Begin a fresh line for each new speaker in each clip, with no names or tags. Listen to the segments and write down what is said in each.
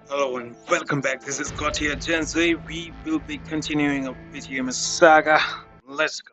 Hello and welcome back. This is Scott here, GenZ. We will be continuing a BGMI saga. Let's go.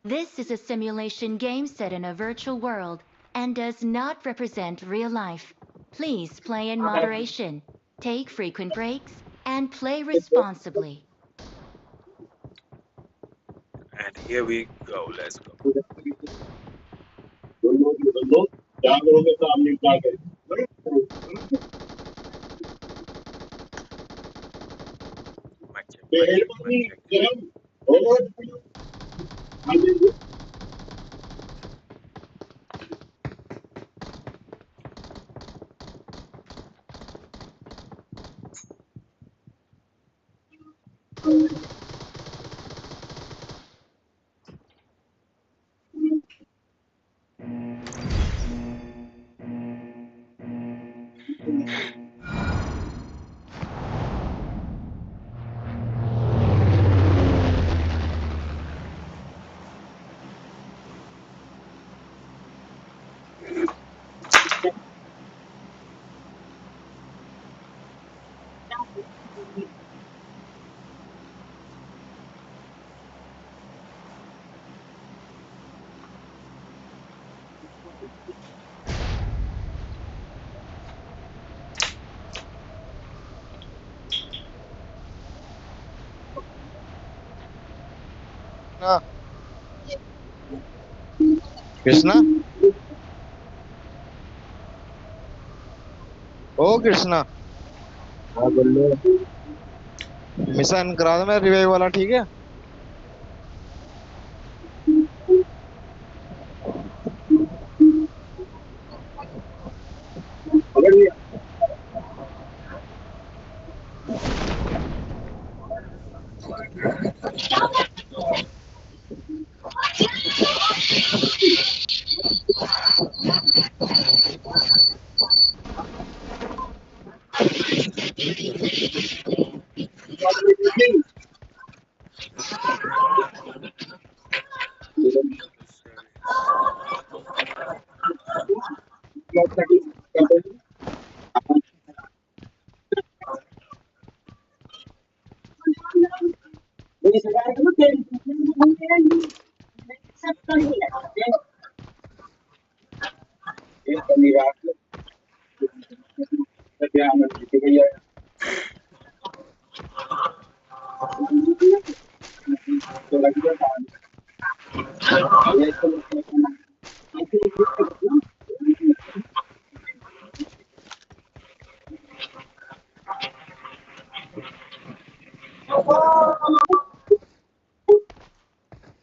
This is a simulation game set in a virtual world and does not represent real life. Please play in moderation, take frequent breaks, and play responsibly.
And here we go. Let's go. Mic check, mic check.
Krishna ओ कृष्णा
हाँ बोलो।
Mission करा दो मेरा revive वाला ठीक है।
पकड़ लिया।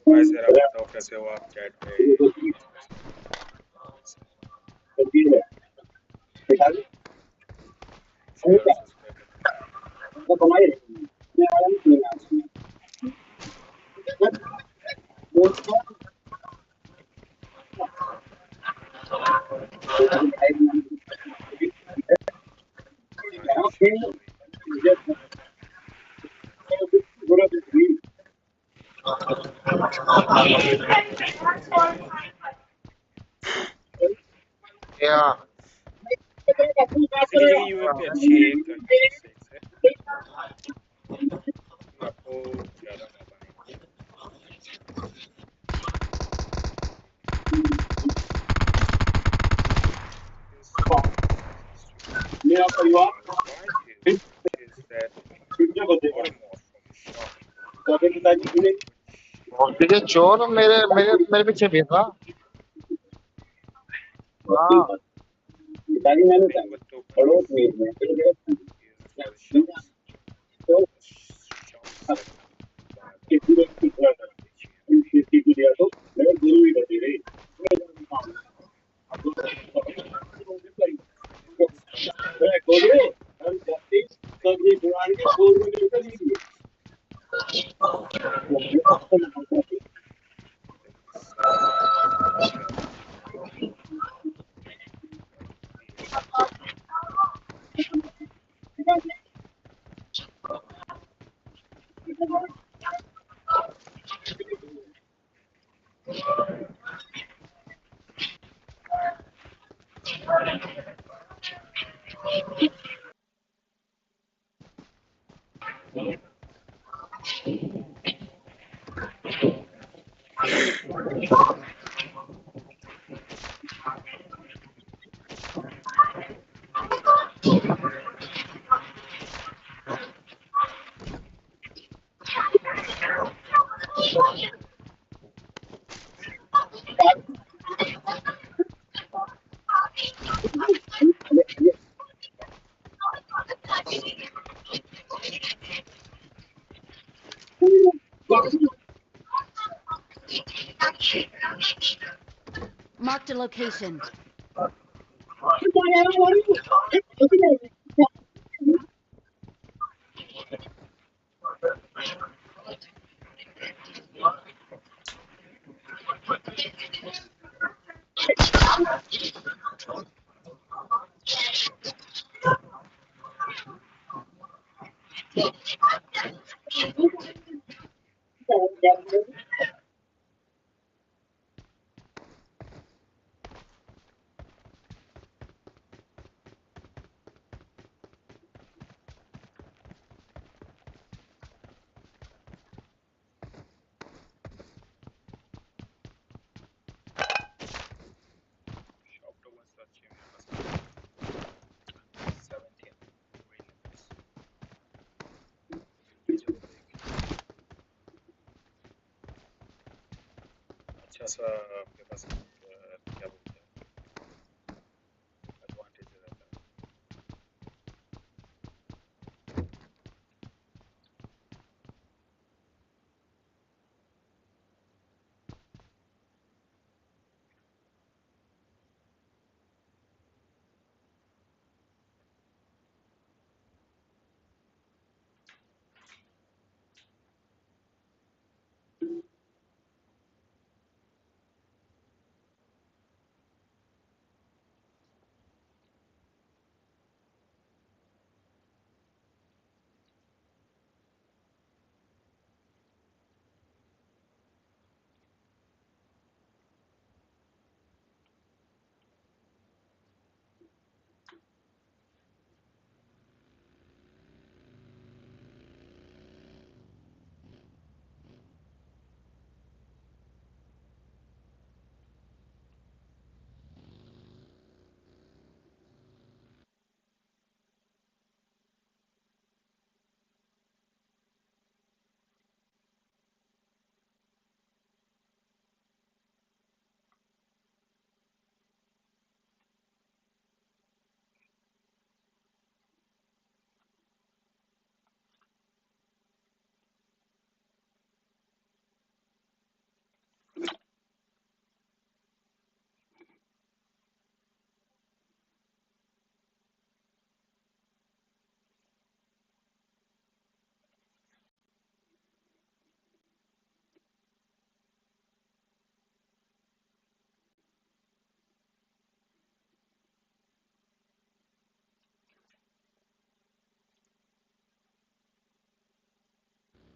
भाई सर आप बताओ कैसे हो आप चैट पे शेयर और सब्सक्राइब
या
बेसिकली यूएमपी अच्छी है करने से आपको ज्यादा मजा आएगा।
मेरा परिवार
Which is that automotive shop
कभी पिताजी ने
तुझे चोर मेरे मेरे मेरे पीछे भी था। हाँ
पिताजी मैंने
big बच्चों का
पड़ोस में
for the shops.
तो
Shops that buy
किसी ने कितना किसी की दिया तो मैं गुरु ही बची रही मैं गुरु हम जाति सभी पुरानी के पूर्व में निकल ही
Marked a location.
Shocked over such achievement. 17. Really nice. चलो देख अच्छा सा आपके पास क्या बोलते हैं एडवांटेज रहता है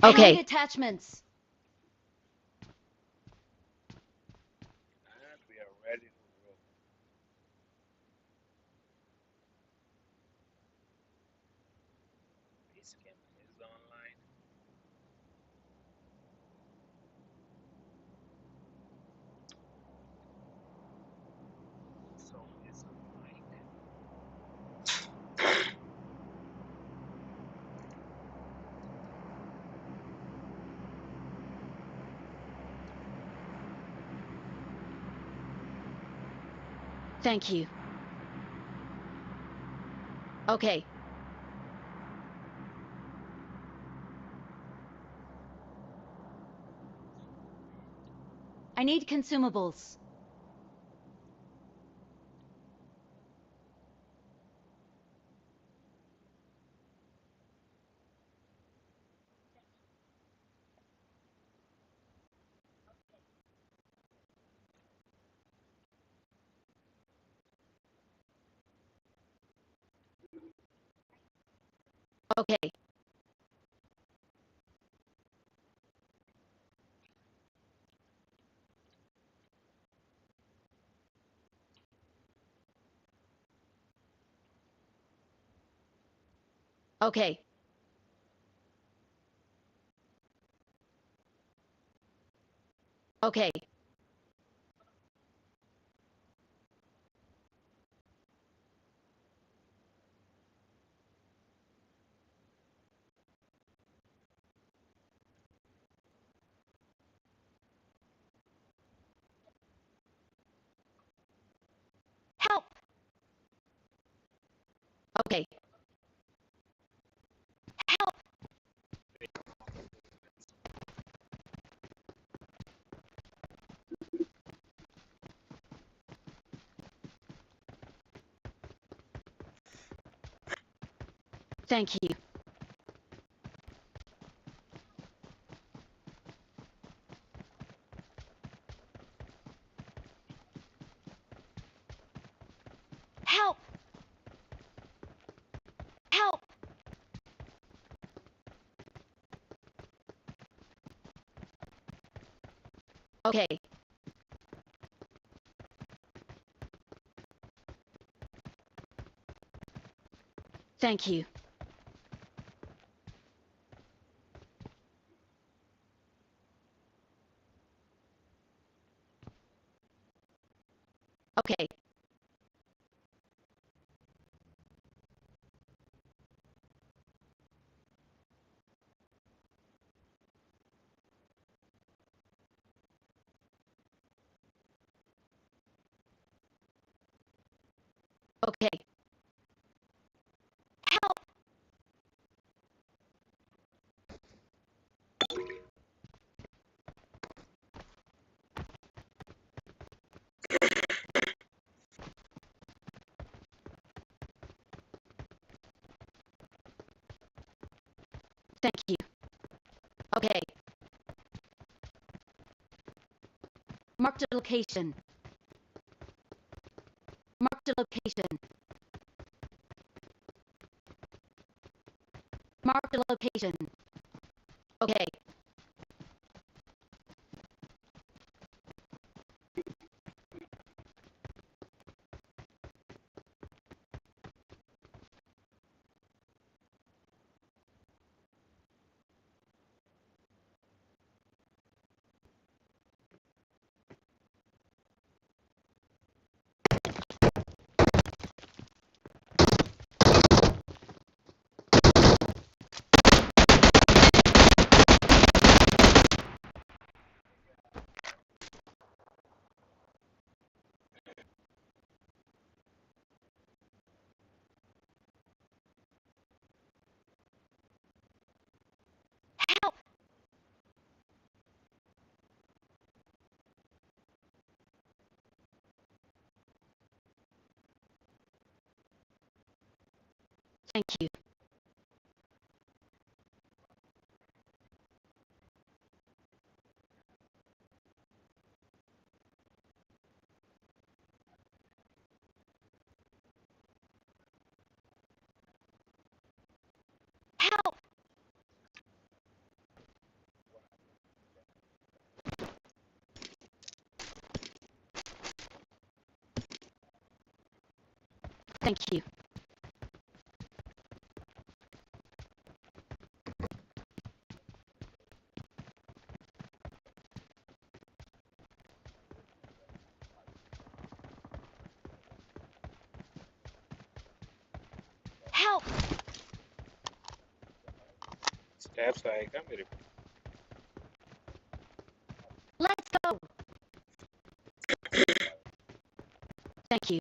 Okay. Attachments.
and we are ready to roll this game is online so is online
Thank you. Okay. I need consumables. Okay. Okay. Okay. Help! Okay. Help! Thank you. Help! Help! Okay. Thank you. Okay. Okay. Help! Thank you. Okay. Mark the location. Mark the location. Mark the location. Okay. Help! Thank you. Help! Thank you. Help!
Steps आएगा मेरे
Let's go! Thank you.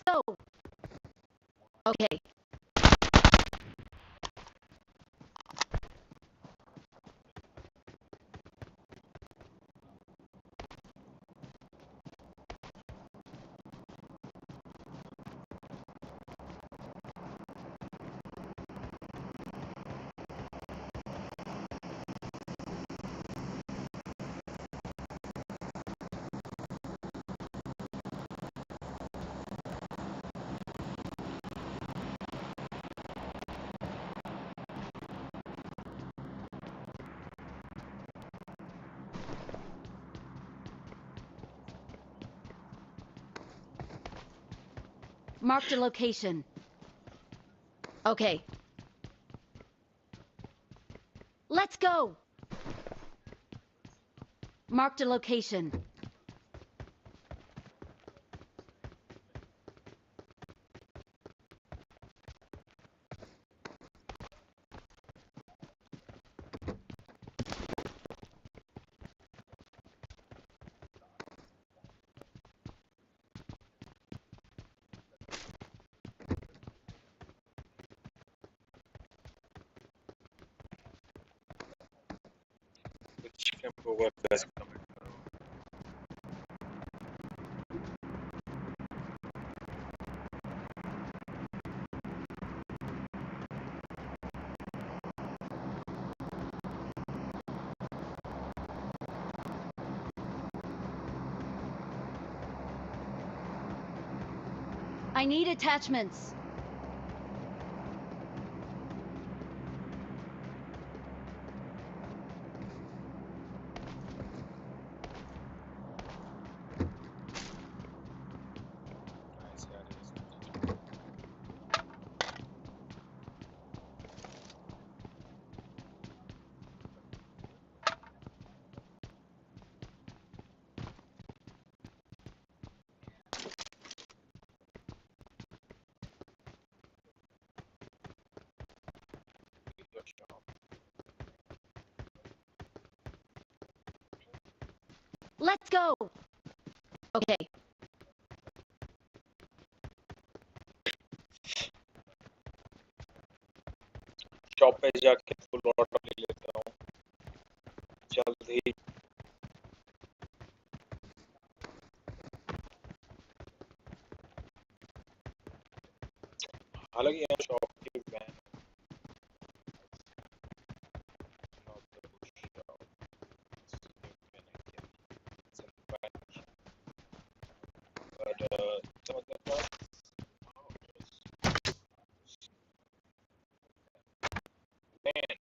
go. Okay. Marked a location. Okay. Let's go! Marked a location.
Which camp over guys?
I need attachments.
Nice, yeah, it is. Good job.
Let's go! Okay.
Shop पे जाके full order ले लेता हूँ जल्द ही हालांकि यहाँ shop की ban but some of the products ban.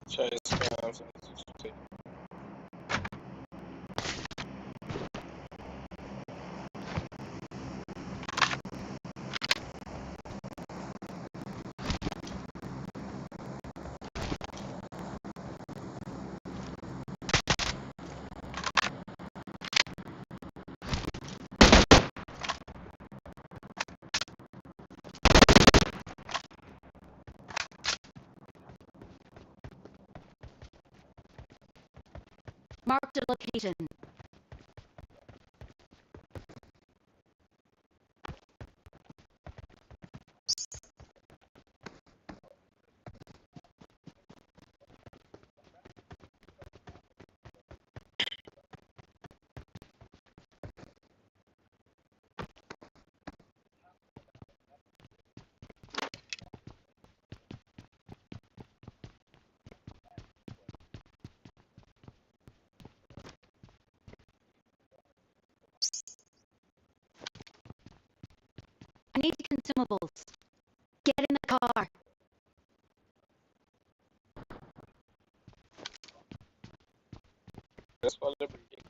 Chase scams and
Marked a location. consumables. Get in the car.
This was a building.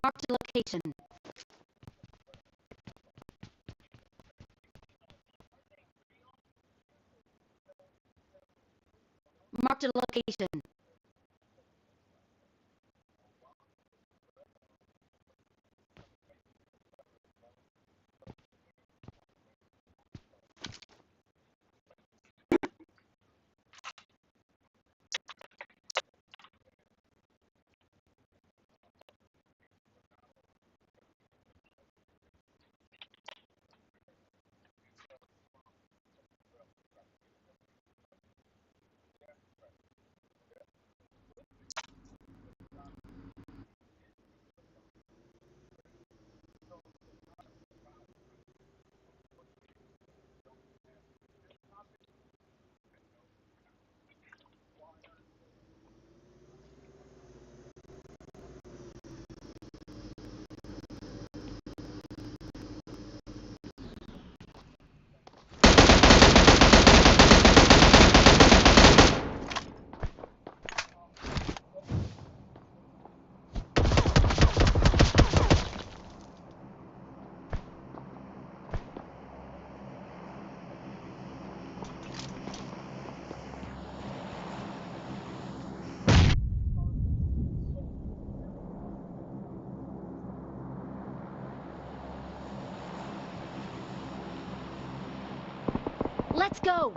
Mark the location. Mark the location. Let's go!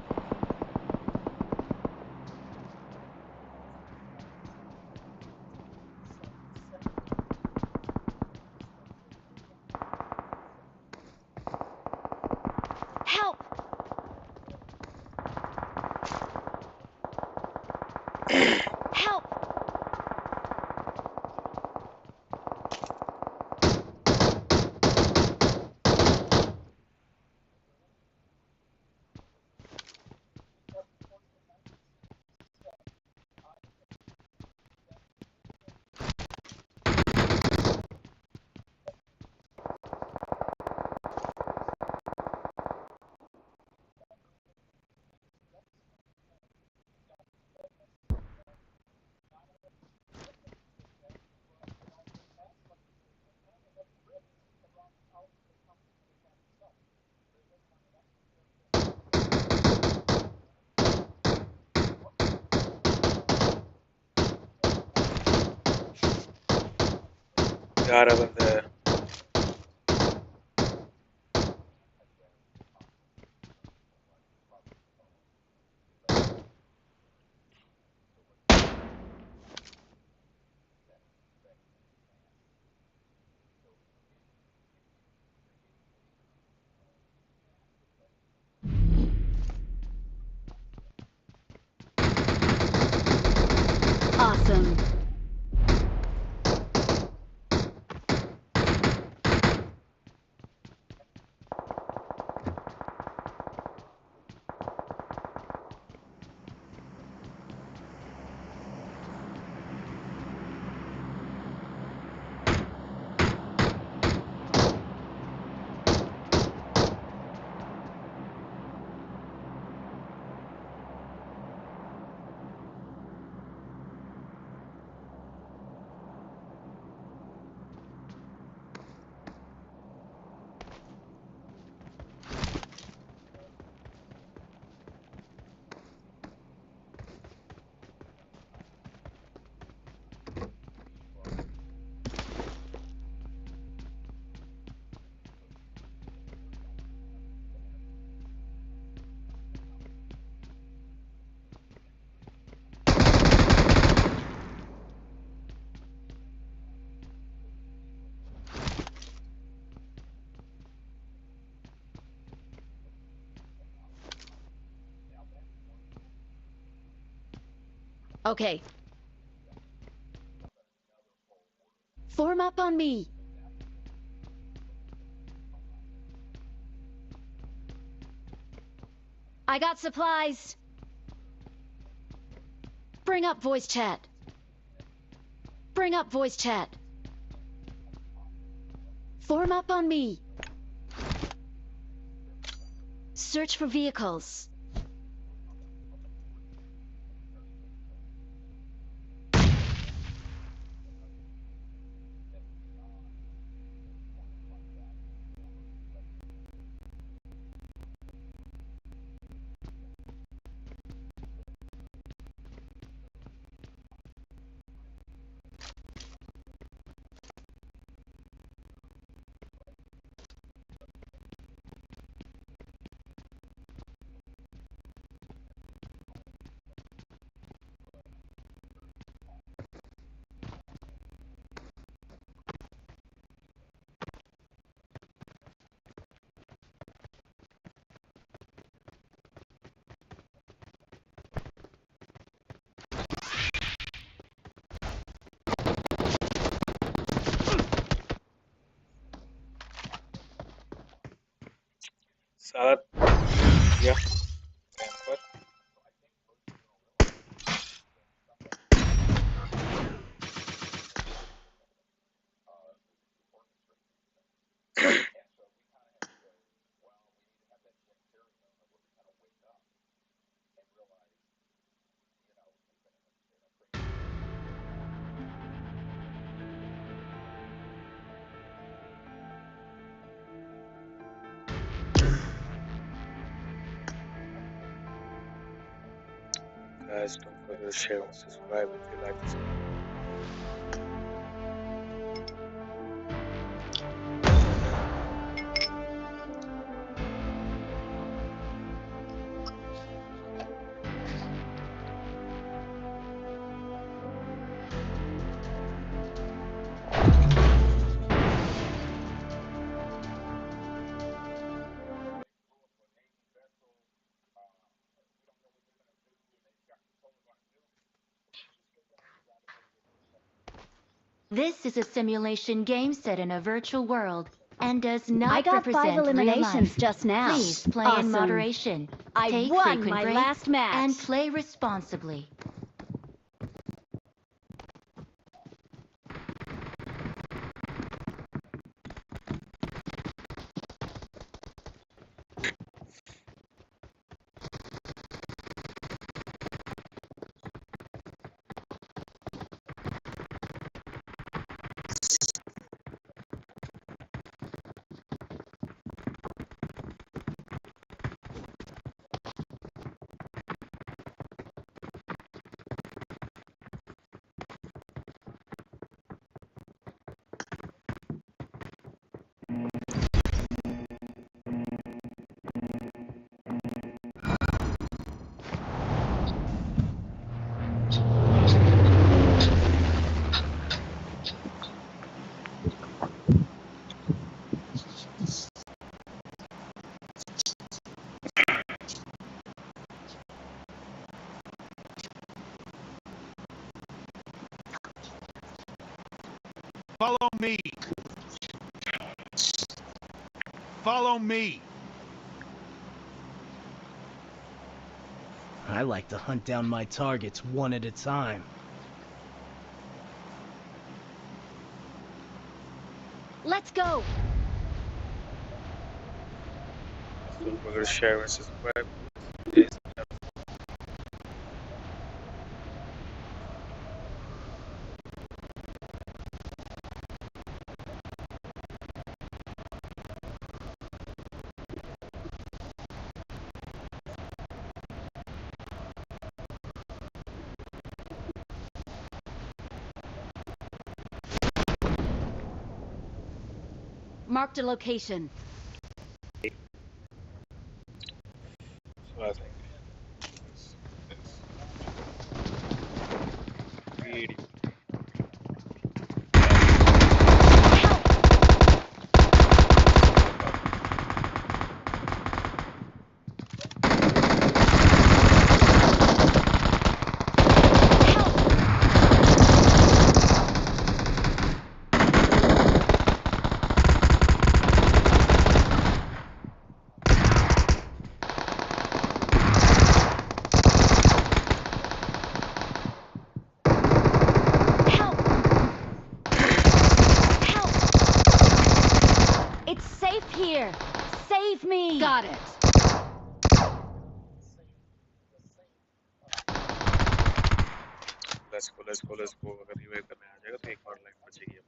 Help! Help!
यार बंदा है
Awesome.
Okay. Form up on me. I got supplies. Bring up voice chat. Bring up voice chat. Form up on me. Search for vehicles.
Salah, yeah, Bamford. Guys, don't forget to share and subscribe if you like this video.
This is a simulation game set in a virtual world and does not
I got 5
represent real
eliminations
life.
just now.
Please play
Awesome.
in moderation.
I
Take
won
frequent
my
breaks
last match.
and play responsibly.
Follow me. Follow me.
I like to hunt down my targets one at a time.
Let's go.
Don't forget to share and subscribe. Yes.
Marked a location.
So I think this video.
Help! Save me! Got it.
Let's go, let's go, let's go. अगर revive करने आ जाएगा तो एक और life बचेगी अब.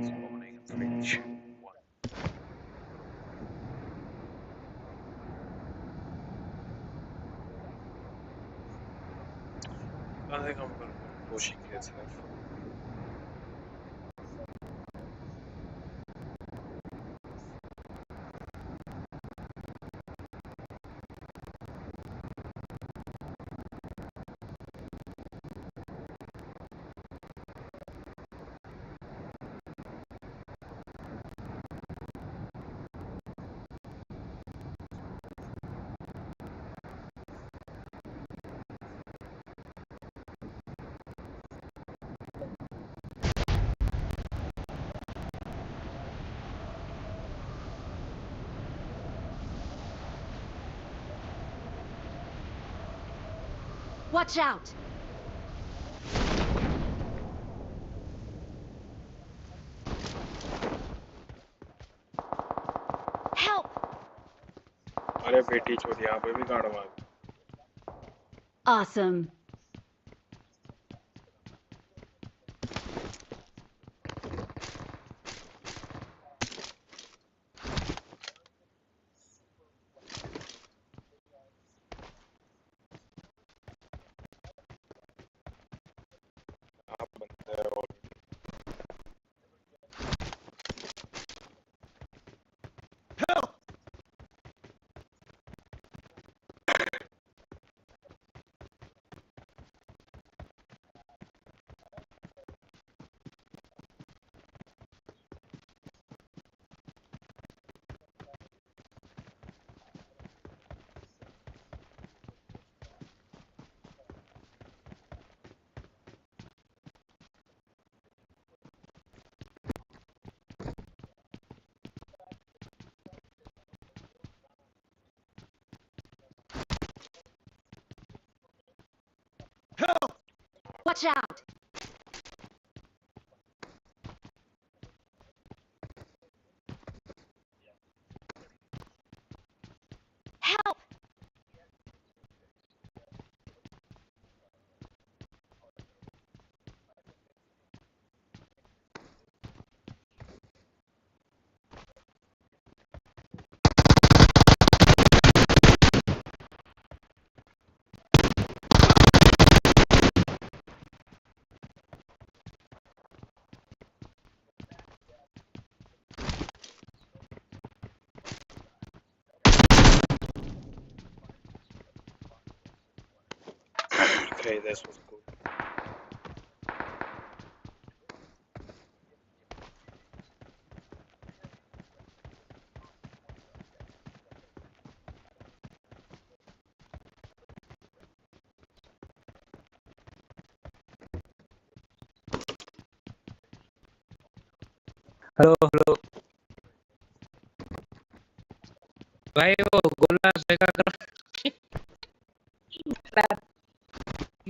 Spawning in 3, 2, 1. I think I'm gonna go pushing kids have.
Watch out! Help!
अरे बेटी चोद यहाँ पे भी गाड़ मार.
Awesome.
आप बंदे हो.
Help! Help!
Watch out! Help!
Okay, this was cool.
Hello hello भाई वो गोला सेका करो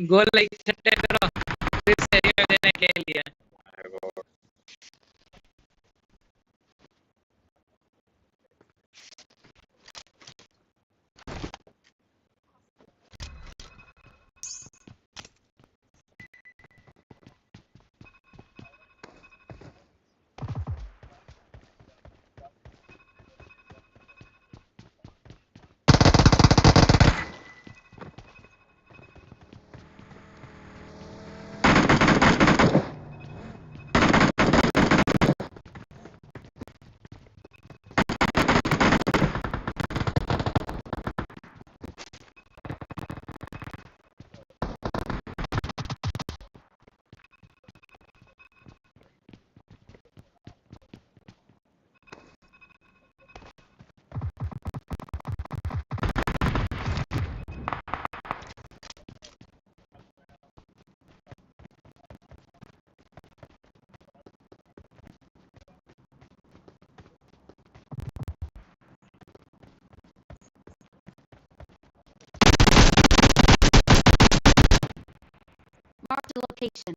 गोल लाइक सेट करो फिर से रिवाइव देने के लिए.
Marked a location.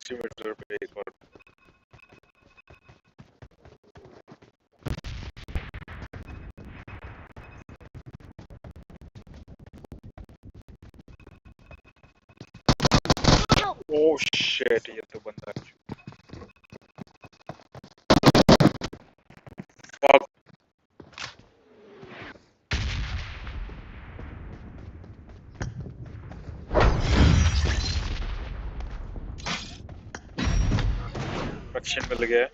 60 मीटर पे एक और ओह शिट ये तो बंदा फक रक्षण मिल गया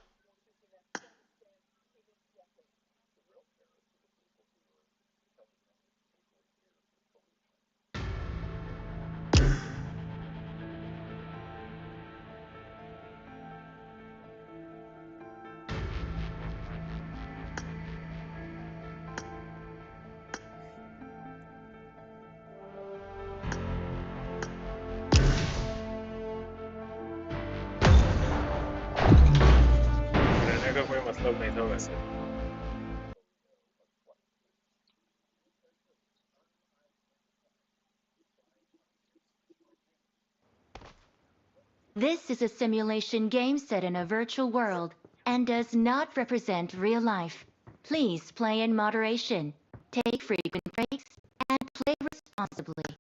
रहने का कोई मतलब नहीं था वैसे
This is a simulation game set in a virtual world and does not represent real life. Please play in moderation, take frequent breaks, and play responsibly.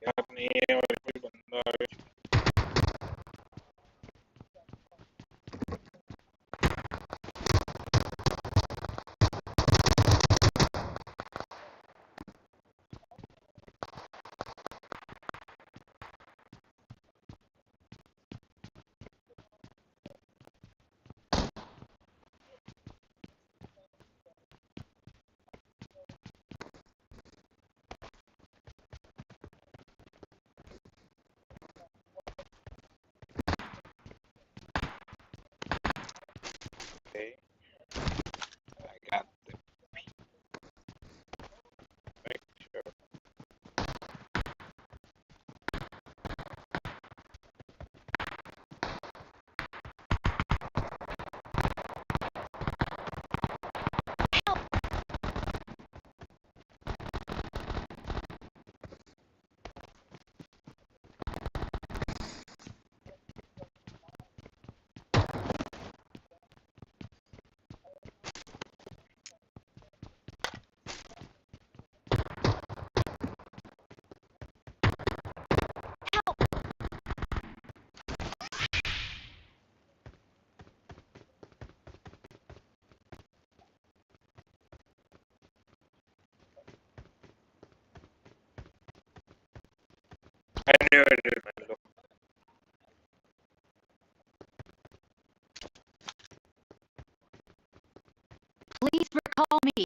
यार नहीं है और कोई बंदा आ गया
Please recall me.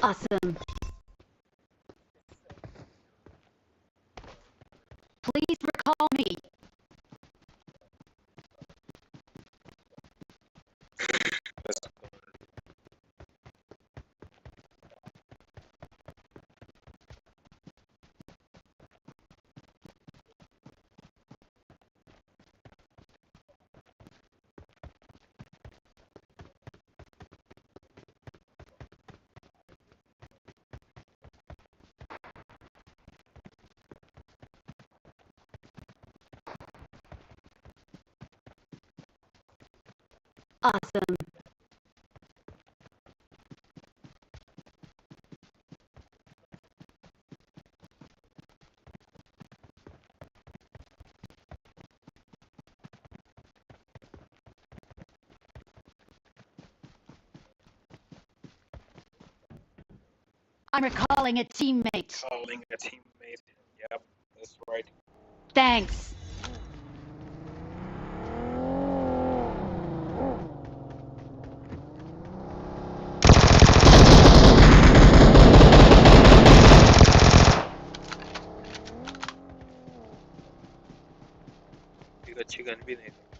Awesome. Please recall me. Awesome. I'm recalling a teammate.
Calling a teammate. Yep, that's right.
Thanks.
एक अच्छी gun भी नहीं था।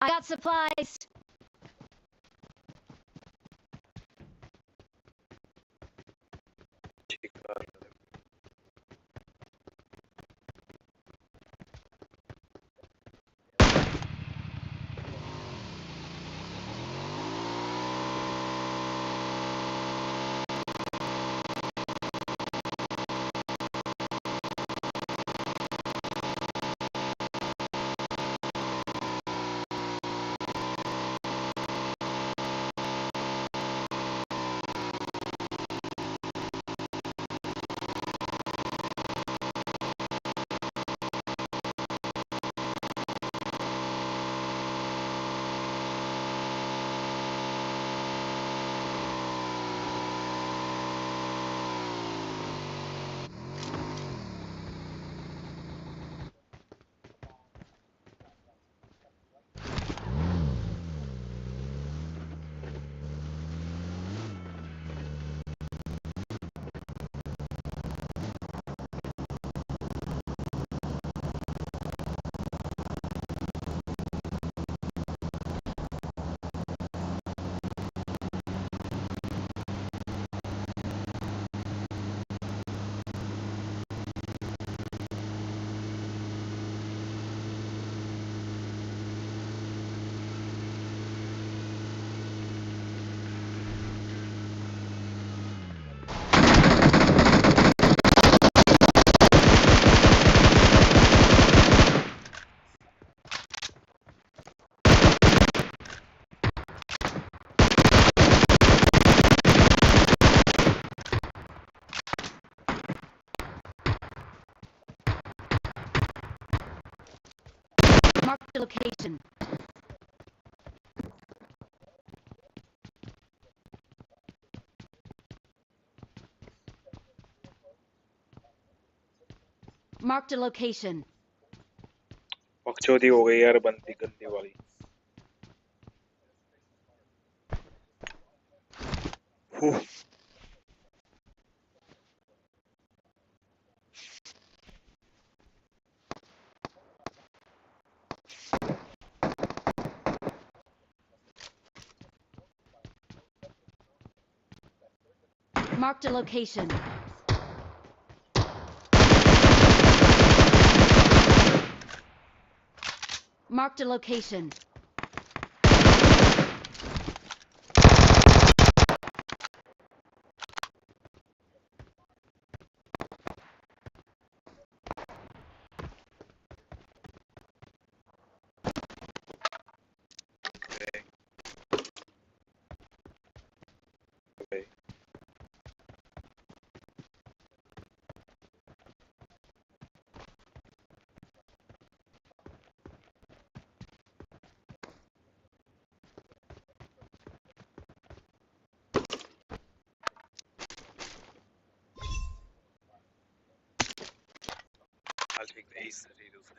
I got supplies. Marked a location. Marked a location.
बकचोदी हो गई यार बंदी गंदी वाली Whew.
Marked a location. Marked a location.
Okay. I'll take the ace potato thing.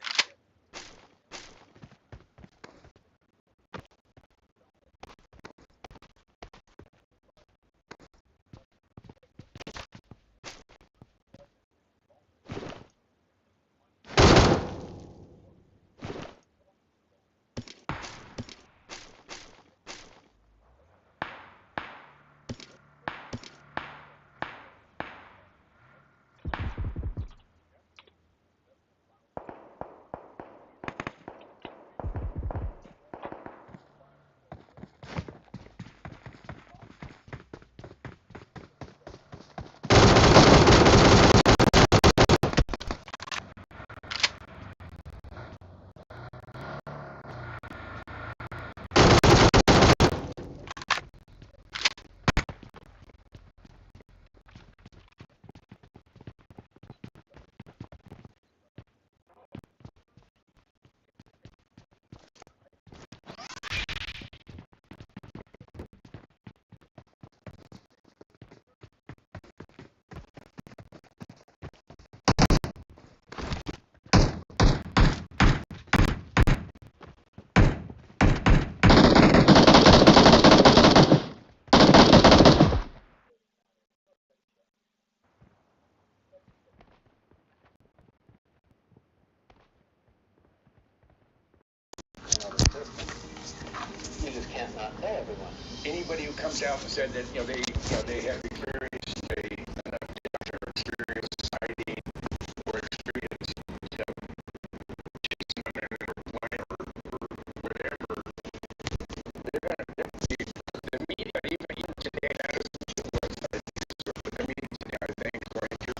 You just can't not pay everyone.
Anybody who comes out and said that they have experienced an abduction or experienced society or experienced chasing an airplane or whatever, the media, even today, that is the media today, I think, is going to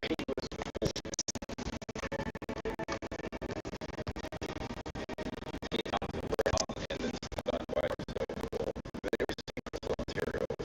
paint with material.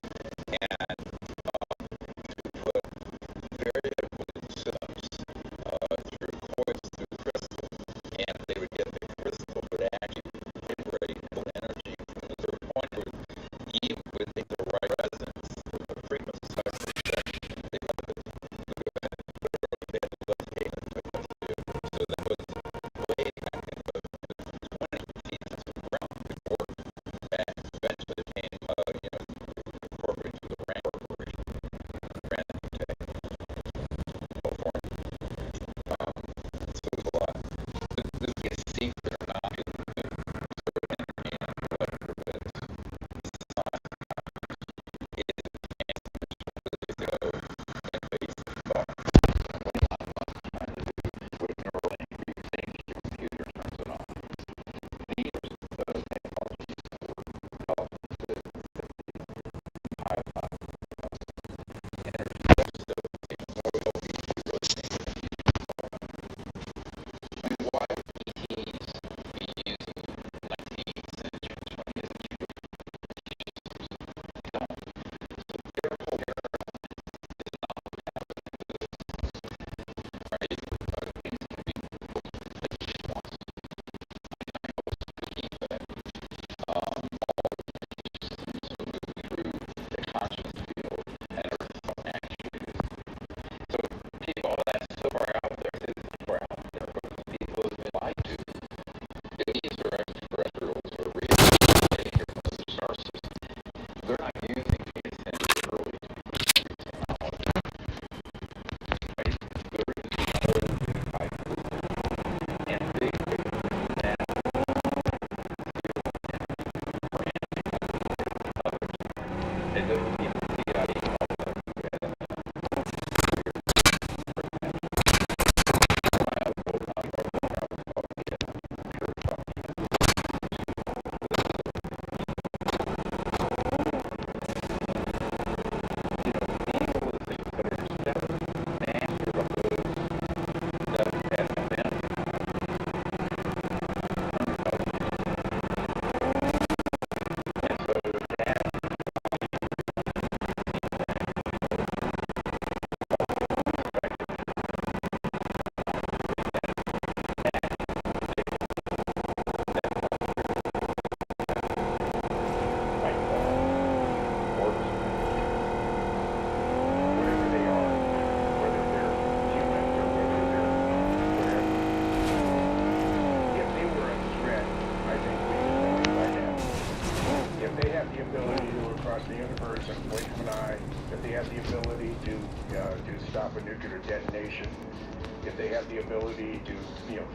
If they have the ability to,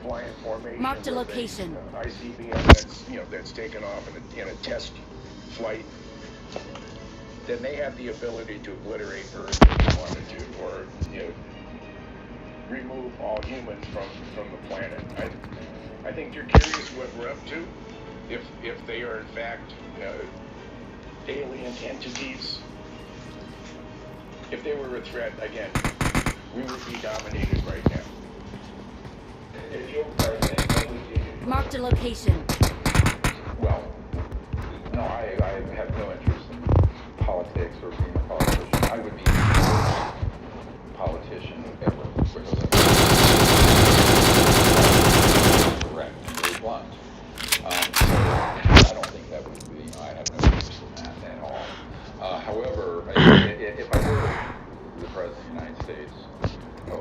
fly in formation.
Marked a location.
ICBM that's taken off in a test flight, then they have the ability to obliterate Earth if they wanted to, or remove all humans from the planet. I think you're curious what we're up to, if they are in fact alien entities. If they were a threat, again, we would be dominated right now. If you're president, what would you do?
Marked a location.
Well, no, I have no interest in politics or being a politician. I would be the worst politician ever. Correct, very blunt. So I don't think that would be, I have no interest in that at all. However, if I were the President of the United States, the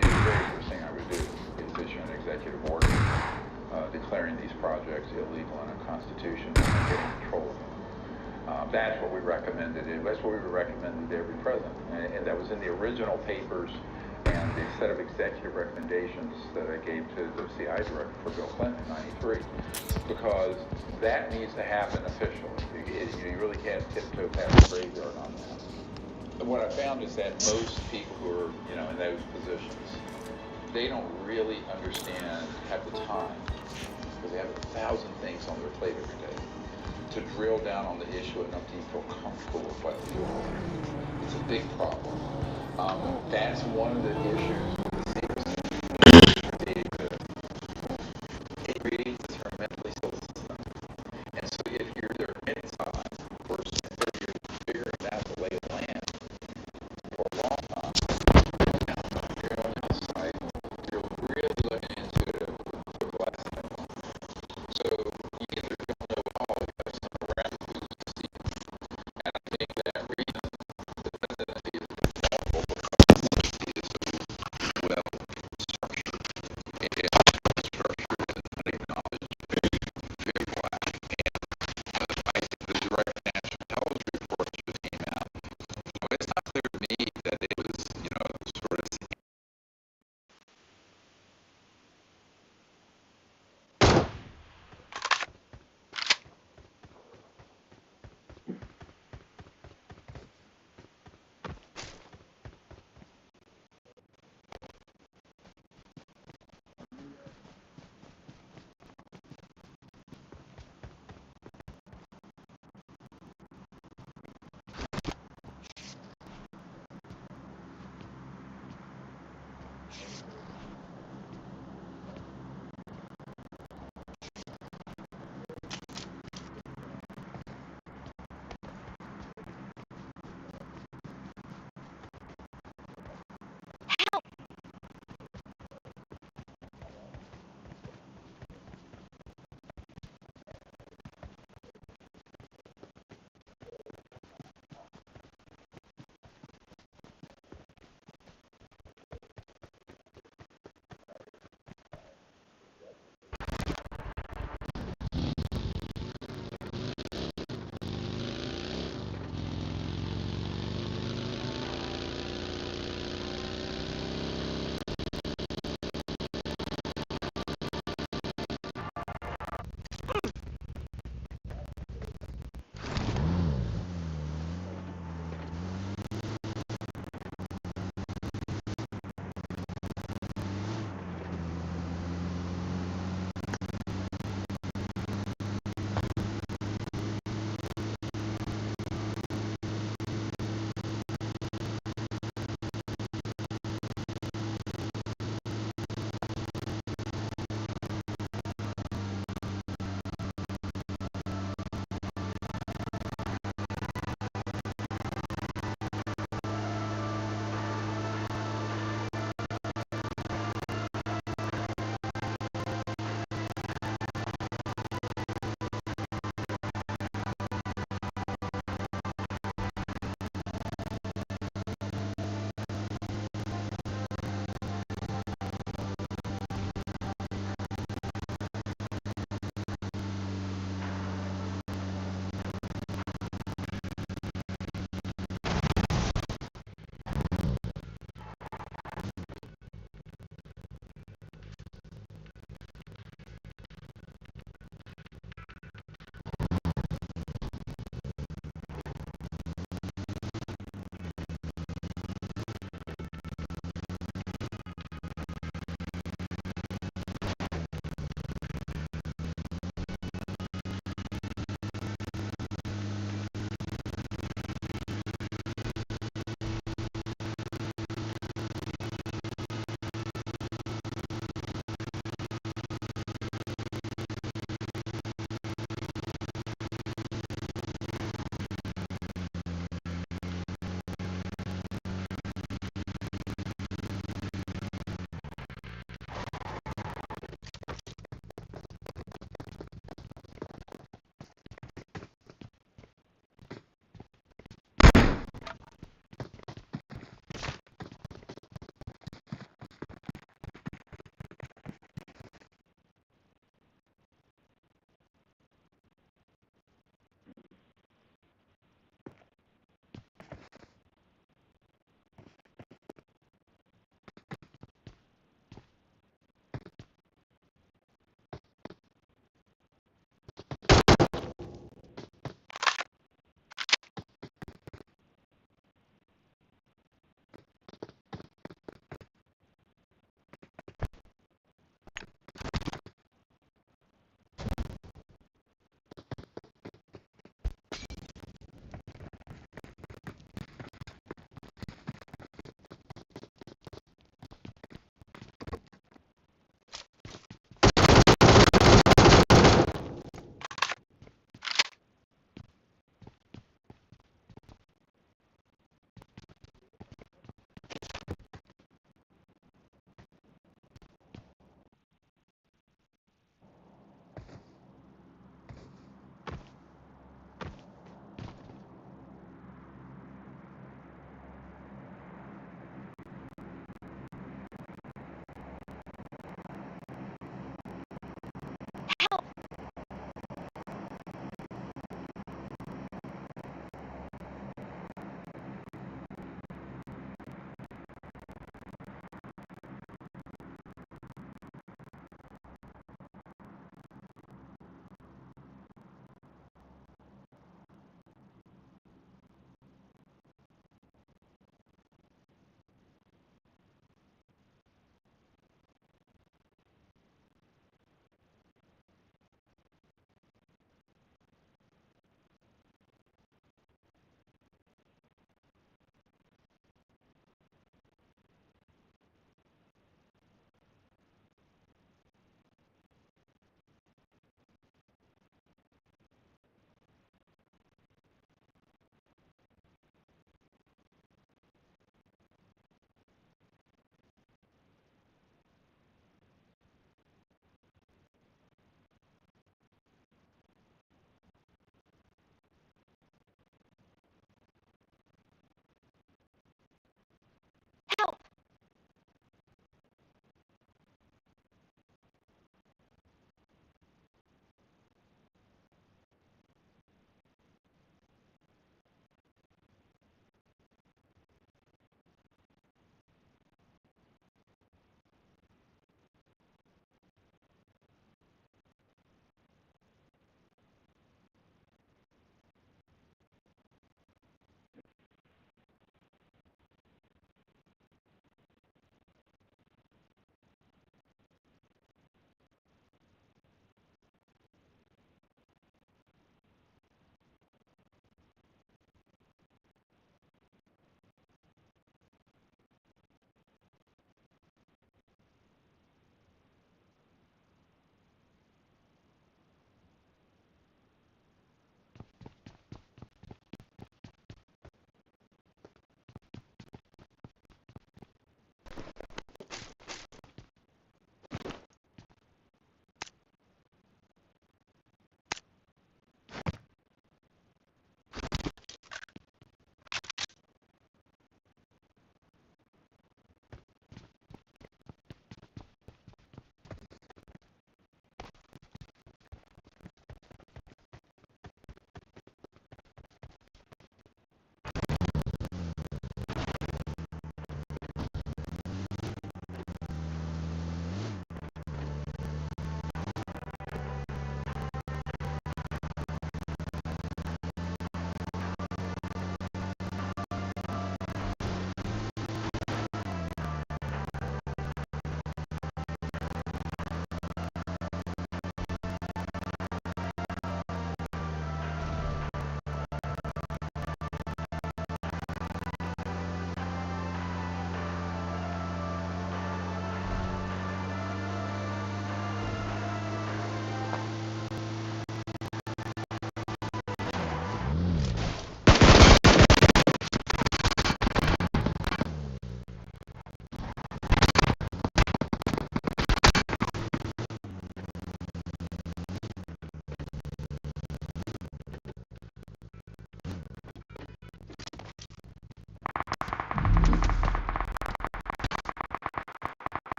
very first thing I would do is issue an executive order declaring these projects illegal and unconstitutional and getting control of them. That's what we recommended. That's what we recommended to every president, and that was in the original papers and the set of executive recommendations that I gave to the CIA director for Bill Clinton in '93, because that needs to happen officially. You really can't tiptoe past the graveyard on that. What I found is that most people who are, in those positions, they don't really understand, have the time, because they have 1,000 things on their plate every day, to drill down on the issue enough to feel comfortable with what they're doing. It's a big problem. That's one of the issues with the secrecy. It creates this hermetically sealed system. And so if you're there inside, or you're figuring out the lay of the land for a long time, you're on outside, you're really looking into it with less than one. So you either don't know at all, you have some around who's deceiving. And I think that reason the presidency is responsible because he is so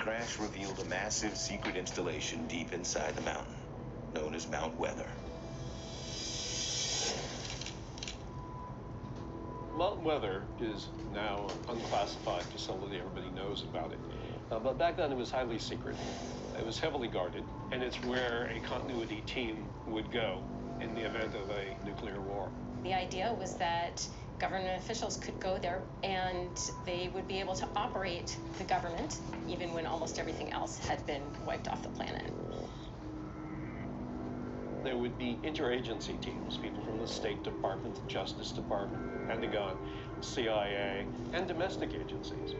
crash revealed a massive secret installation deep inside the mountain, known as Mount Weather.
Mount Weather is now an unclassified facility. Everybody knows about it. But back then it was highly secret. It was heavily guarded, and it's where a continuity team would go in the event of a nuclear war.
The idea was that government officials could go there and they would be able to operate the government even when almost everything else had been wiped off the planet.
There would be interagency teams, people from the State Department, the Justice Department, Pentagon, CIA, and domestic agencies.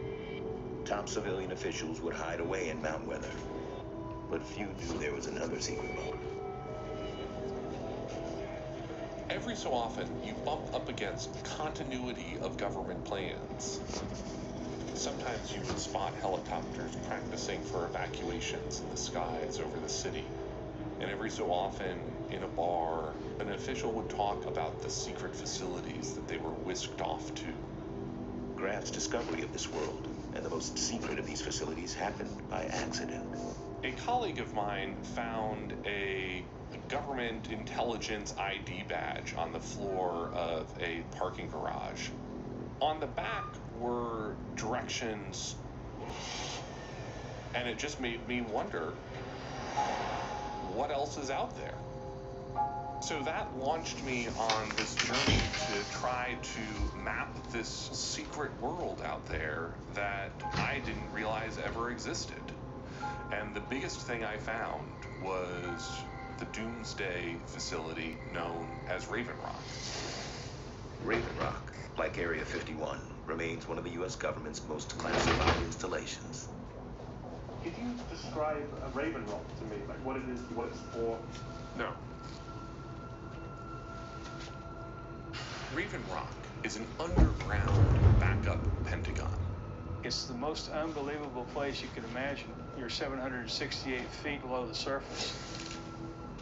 Top civilian officials would hide away in Mount Weather, but few knew there was another secret bunker.
Every so often, you bump up against continuity of government plans. Sometimes you would spot helicopters practicing for evacuations in the skies over the city. And every so often, in a bar, an official would talk about the secret facilities that they were whisked off to.
Graff's discovery of this world and the most secret of these facilities happened by accident.
A colleague of mine found a government intelligence ID badge on the floor of a parking garage. On the back were directions, and it just made me wonder, what else is out there? So that launched me on this journey to try to map this secret world out there that I didn't realize ever existed. And the biggest thing I found was the doomsday facility known as Raven Rock.
Raven Rock, like Area 51, remains one of the U.S. government's most classified installations.
Could you describe a Raven Rock to me, like what it is, what it's for?
No. Raven Rock is an underground backup Pentagon.
It's the most unbelievable place you could imagine. You're 768 feet below the surface.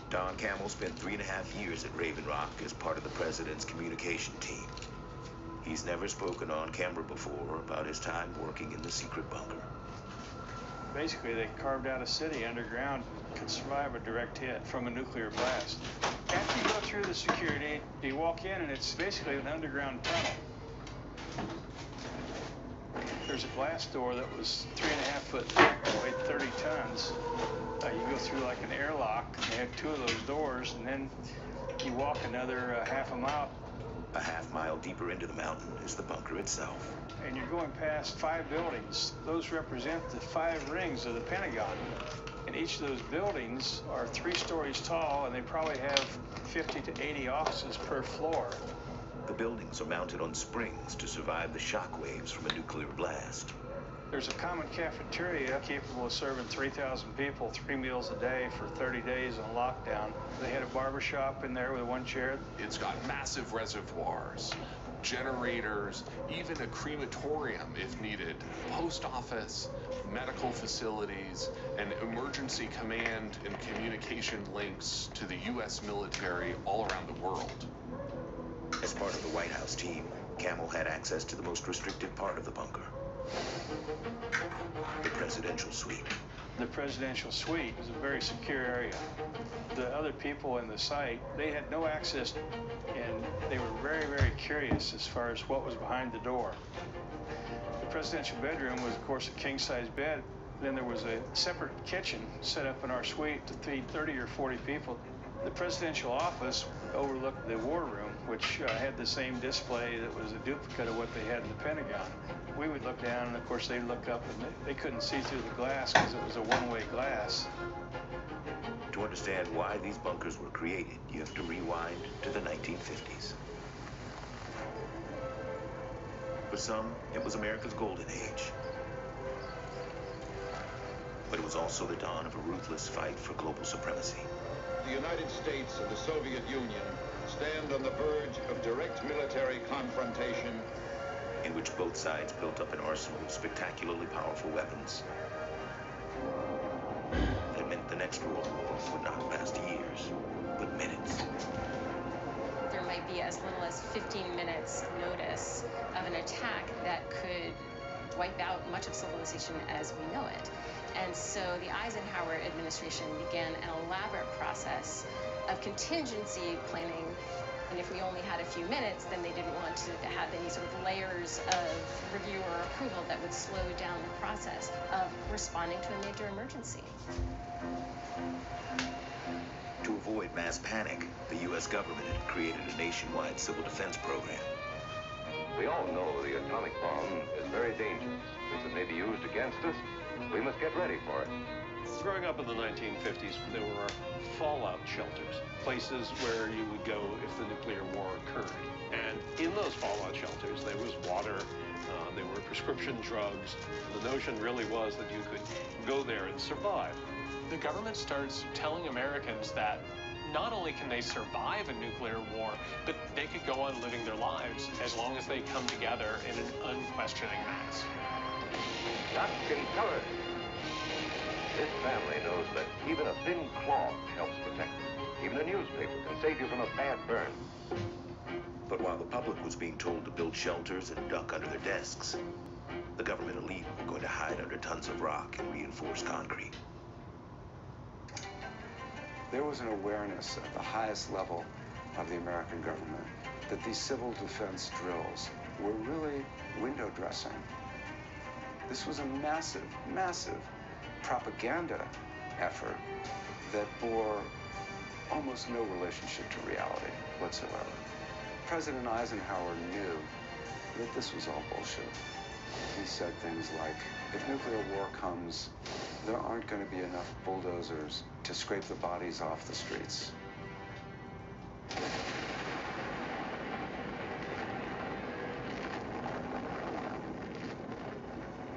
Don Campbell spent 3.5 years at Raven Rock as part of the president's communication team. He's never spoken on camera before about his time working in the secret bunker.
Basically, they carved out a city underground that could survive a direct hit from a nuclear blast. After you go through the security, you walk in and it's basically an underground tunnel. There's a glass door that was 3.5 foot thick and weighed 30 tons. You go through like an airlock. They have 2 of those doors, and then you walk another half a mile.
A half mile deeper into the mountain is the bunker itself.
And you're going past 5 buildings. Those represent the 5 rings of the Pentagon. And each of those buildings are 3 stories tall, and they probably have 50 to 80 offices per floor.
The buildings are mounted on springs to survive the shock waves from a nuclear blast.
There's a common cafeteria capable of serving 3,000 people 3 meals a day for 30 days on lockdown. They had a barber shop in there with 1 chair.
It's got massive reservoirs, generators, even a crematorium if needed, post office, medical facilities, and emergency command and communication links to the U.S. military all around the world.
As part of the White House team, Camel had access to the most restricted part of the bunker. The presidential suite.
The presidential suite is a very secure area. The other people in the site, they had no access, and they were very, very curious as far as what was behind the door. The presidential bedroom was, of course, a king-size bed. Then there was a separate kitchen set up in our suite to feed 30 or 40 people. The presidential office overlooked the war room, which had the same display that was a duplicate of what they had in the Pentagon. We would look down, and of course they'd look up, and they couldn't see through the glass because it was a one-way glass.
To understand why these bunkers were created, you have to rewind to the 1950s. For some, it was America's golden age. But it was also the dawn of a ruthless fight for global supremacy.
The United States and the Soviet Union stand on the verge of direct military confrontation,
in which both sides built up an arsenal of spectacularly powerful weapons. That meant the next World War would not last years, but minutes.
There might be as little as 15 minutes notice of an attack that could wipe out much of civilization as we know it. And so the Eisenhower administration began an elaborate process of contingency planning. And if we only had a few minutes, then they didn't want to have any sort of layers of review or approval that would slow down the process of responding to a major emergency.
To avoid mass panic, the U.S. government had created a nationwide civil defense program.
We all know the atomic bomb is very dangerous. Since it may be used against us, we must get ready for it.
Growing up in the 1950s, there were fallout shelters, places where you would go if the nuclear war occurred. And in those fallout shelters, there was water, there were prescription drugs. The notion really was that you could go there and survive.
The government starts telling Americans that not only can they survive a nuclear war, but they could go on living their lives as long as they come together in an unquestioning mass.
Duck and cover. This family knows that even a thin cloth helps protect you. Even a newspaper can save you from a bad burn.
But while the public was being told to build shelters and duck under their desks, the government elite were going to hide under tons of rock and reinforced concrete.
There was an awareness at the highest level of the American government that these civil defense drills were really window dressing. This was a massive, massive propaganda effort that bore almost no relationship to reality whatsoever. President Eisenhower knew that this was all bullshit. He said things like, if nuclear war comes, there aren't going to be enough bulldozers to scrape the bodies off the streets.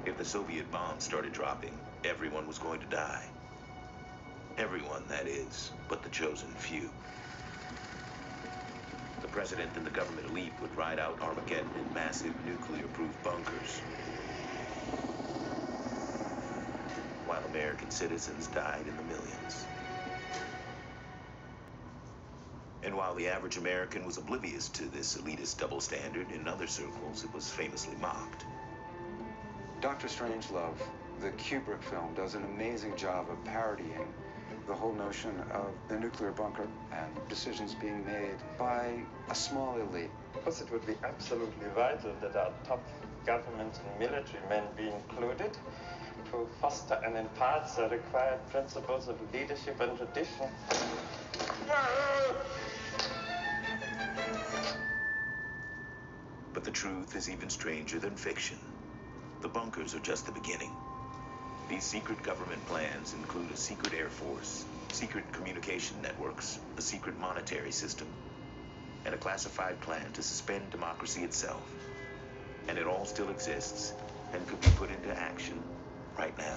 If the Soviet bombs started dropping, everyone was going to die. Everyone, that is, but the chosen few. The president and the government elite would ride out Armageddon in massive nuclear-proof bunkers, while American citizens died in the millions. And while the average American was oblivious to this elitist double standard, in other circles it was famously mocked.
Dr. Strangelove, the Kubrick film, does an amazing job of parodying the whole notion of the nuclear bunker and decisions being made by a small elite.
Because it would be absolutely vital that our top government and military men be included to foster and impart the required principles of leadership and tradition.
But the truth is even stranger than fiction. The bunkers are just the beginning. These secret government plans include a secret air force, secret communication networks, a secret monetary system, and a classified plan to suspend democracy itself. And it all still exists and could be put into action right now.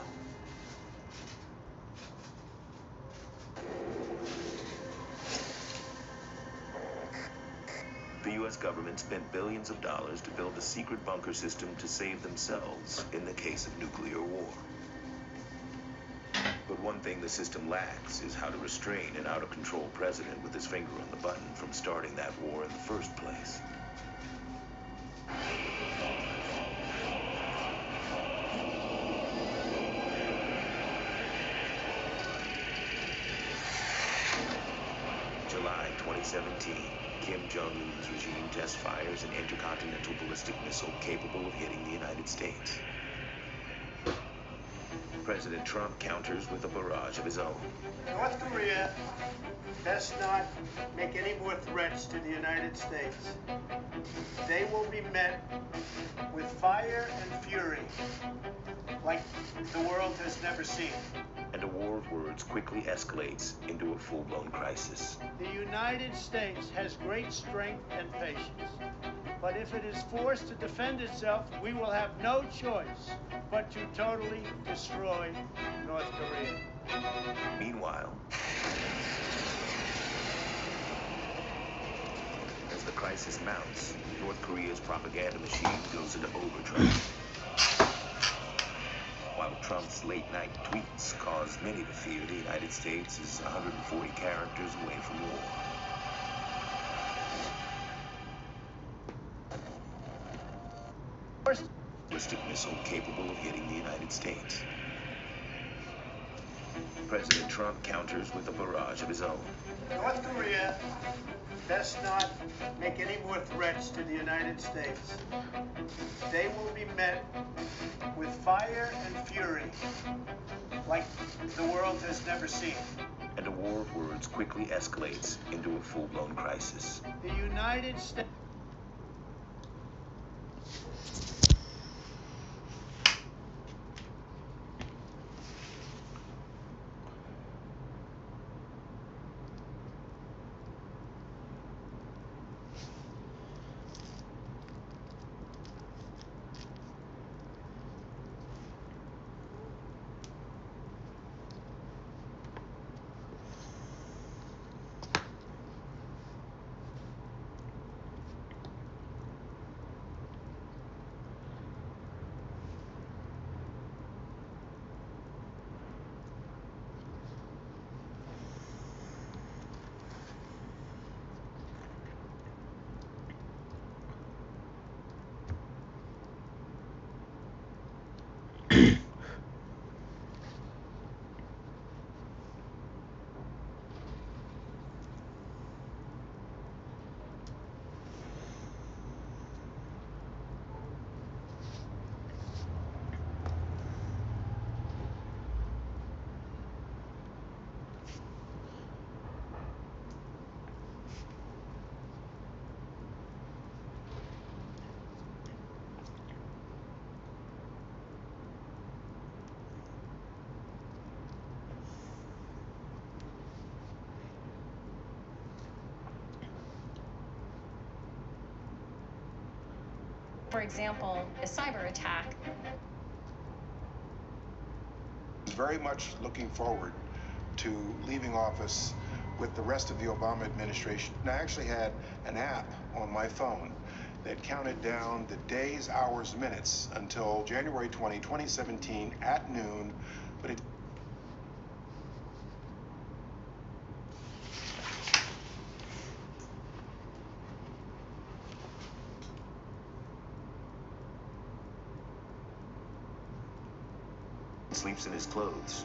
The U.S. government spent billions of dollars to build a secret bunker system to save themselves in the case of nuclear war. But one thing the system lacks is how to restrain an out-of-control president with his finger on the button from starting that war in the first place. July 2017, Kim Jong-un's regime test fires an intercontinental ballistic missile capable of hitting the United States. President Trump counters with a barrage of his own.
North Korea best not make any more threats to the United States. They will be met with fire and fury like the world has never seen.
And a war of words quickly escalates into a full-blown crisis.
The United States has great strength and patience. But if it is forced to defend itself, we will have no choice but to totally destroy North Korea.
Meanwhile, as the crisis mounts, North Korea's propaganda machine goes into overdrive. While Trump's late-night tweets cause many to fear the United States is 140 characters away from war. Ballistic missile capable of hitting the United States. President Trump counters with a barrage of his own.
North Korea best not make any more threats to the United States. They will be met with fire and fury like the world has never seen.
And a war of words quickly escalates into a full-blown crisis.
The United States...
For example, a cyber attack.
Very much looking forward to leaving office with the rest of the Obama administration. And I actually had an app on my phone that counted down the days, hours, minutes until January 20, 2017 at noon, but it
sleeps in his clothes,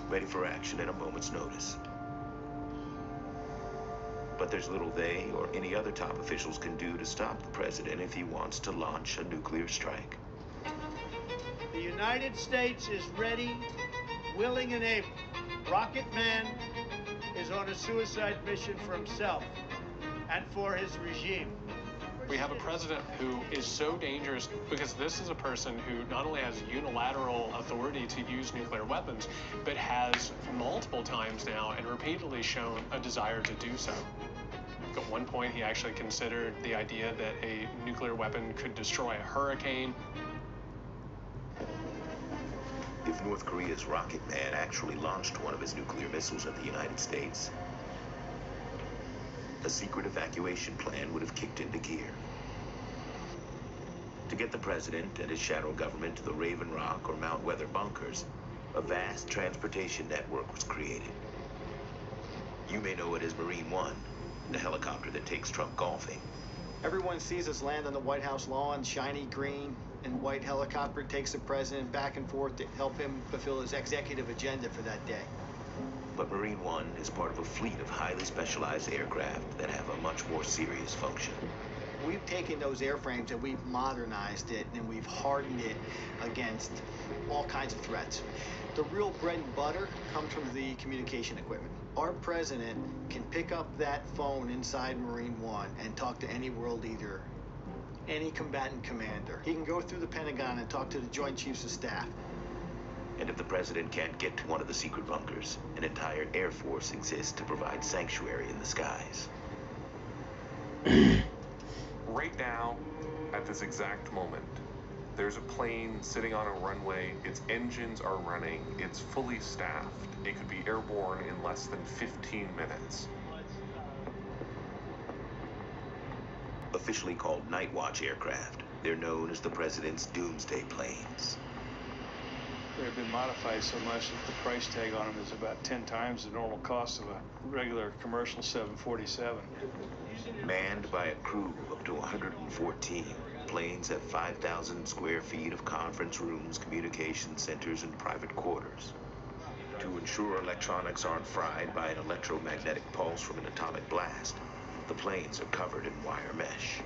ready for action at a moment's notice. But there's little they or any other top officials can do to stop the president if he wants to launch a nuclear strike.
The United States is ready, willing, and able. Rocket Man is on a suicide mission for himself and for his regime.
We have a president who is so dangerous because this is a person who not only has unilateral authority to use nuclear weapons, but has multiple times now and repeatedly shown a desire to do so. At one point, he actually considered the idea that a nuclear weapon could destroy a hurricane.
If North Korea's Rocket Man actually launched one of his nuclear missiles at the United States, a secret evacuation plan would have kicked into gear. To get the president and his shadow government to the Raven Rock or Mount Weather bunkers, a vast transportation network was created. You may know it as Marine One, the helicopter that takes Trump golfing.
Everyone sees us land on the White House lawn, shiny green and white helicopter takes the president back and forth to help him fulfill his executive agenda for that day.
But Marine One is part of a fleet of highly specialized aircraft that have a much more serious function.
We've taken those airframes and we've modernized it and we've hardened it against all kinds of threats. The real bread and butter comes from the communication equipment. Our president can pick up that phone inside Marine One and talk to any world leader, any combatant commander. He can go through the Pentagon and talk to the Joint Chiefs of Staff.
And if the president can't get to one of the secret bunkers, an entire air force exists to provide sanctuary in the skies.
Right now, at this exact moment, there's a plane sitting on a runway, its engines are running, it's fully staffed. It could be airborne in less than 15 minutes.
Officially called Night Watch aircraft, they're known as the president's doomsday planes.
They've been modified so much that the price tag on them is about 10 times the normal cost of a regular commercial 747.
Manned by a crew of up to 114, planes have 5,000 square feet of conference rooms, communication centers, and private quarters. To ensure ensure electronics aren't fried by an electromagnetic pulse from an atomic blast, the planes are covered in wire mesh.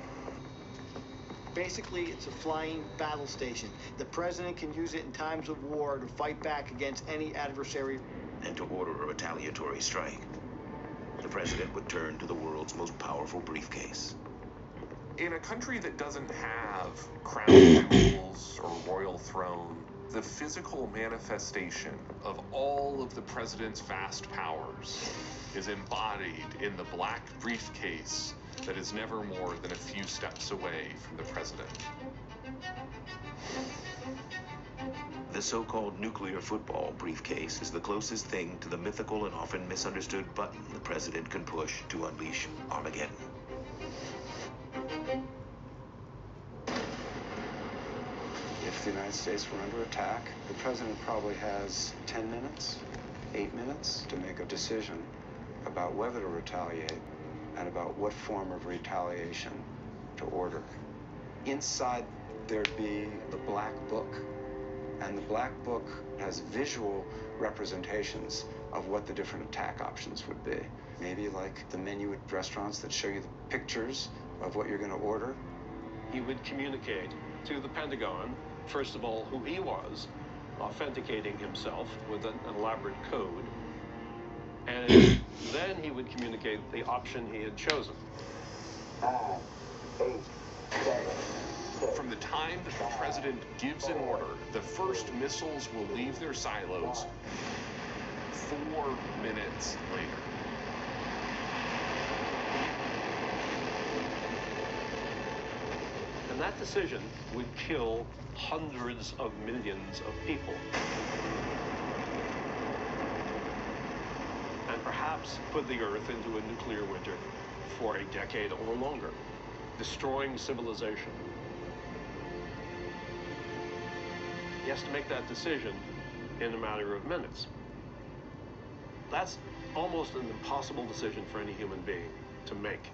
Basically, it's a flying battle station. The president can use it in times of war to fight back against any adversary.
And to order a retaliatory strike, the president would turn to the world's most powerful briefcase.
In a country that doesn't have crown jewels or royal throne, the physical manifestation of all of the president's vast powers is embodied in the black briefcase that is never more than a few steps away from the president.
The so-called nuclear football briefcase is the closest thing to the mythical and often misunderstood button the president can push to unleash Armageddon.
If the United States were under attack, the president probably has 10 minutes, 8 minutes to make a decision about whether to retaliate and about what form of retaliation to order. Inside, there'd be the black book, and the black book has visual representations of what the different attack options would be. Maybe like the menu at restaurants that show you the pictures of what you're going to order.
He would communicate to the Pentagon, first of all, who he was, authenticating himself with an elaborate code, and then he would communicate the option he had chosen.
9, 8, 7, 6.
From the time that the president gives an order, the first missiles will leave their silos 4 minutes later.
And that decision would kill hundreds of millions of people. And perhaps put the Earth into a nuclear winter for a decade or longer, destroying civilization. He has to make that decision in a matter of minutes. That's almost an impossible decision for any human being to make.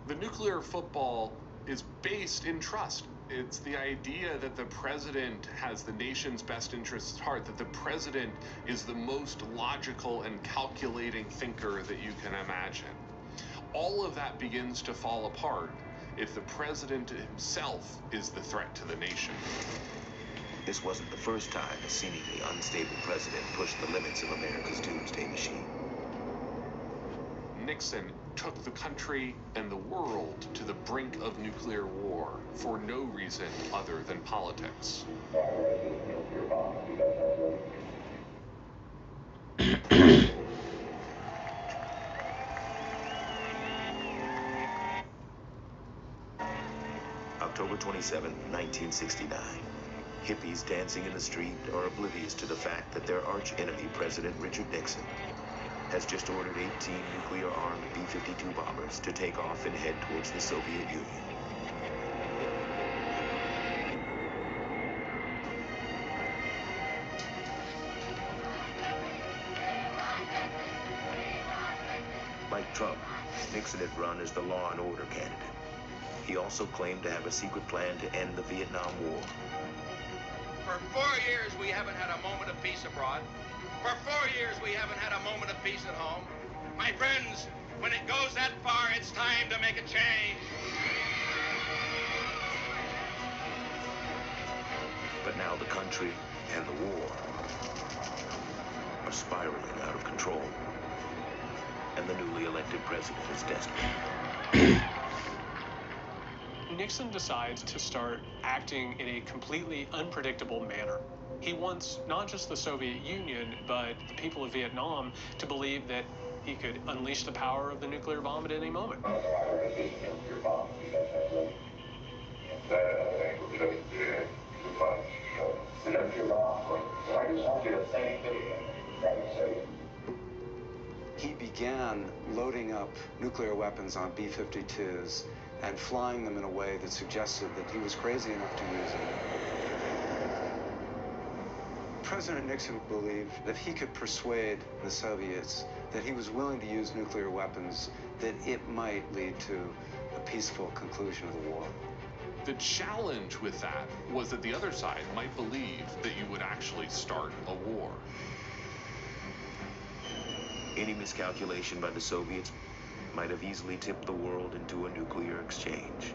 The nuclear football is based in trust. It's the idea that the president has the nation's best interests at heart, that the president is the most logical and calculating thinker that you can imagine. All of that begins to fall apart if the president himself is the threat to the nation.
This wasn't the first time a seemingly unstable president pushed the limits of America's doomsday machine.
Nixon took the country and the world to the brink of nuclear war for no reason other than politics.
October 27, 1969. Hippies dancing in the street are oblivious to the fact that their arch-enemy, President Richard Nixon, has just ordered 18 nuclear-armed B-52 bombers to take off and head towards the Soviet Union. Like Trump, Nixon had run as the law and order candidate. He also claimed to have a secret plan to end the Vietnam War.
For 4 years, we haven't had a moment of peace abroad. For 4 years, we haven't had a moment of peace at home. My friends, when it goes that far, it's time to make a change.
But now the country and the war are spiraling out of control. And the newly elected president is desperate.
Nixon decides to start acting in a completely unpredictable manner. He wants not just the Soviet Union, but the people of Vietnam to believe that he could unleash the power of the nuclear bomb at any moment.
He began loading up nuclear weapons on B-52s and flying them in a way that suggested that he was crazy enough to use them. President Nixon believed that he could persuade the Soviets that he was willing to use nuclear weapons, that it might lead to a peaceful conclusion of the war.
The challenge with that was that the other side might believe that you would actually start a war.
Any miscalculation by the Soviets might have easily tipped the world into a nuclear exchange.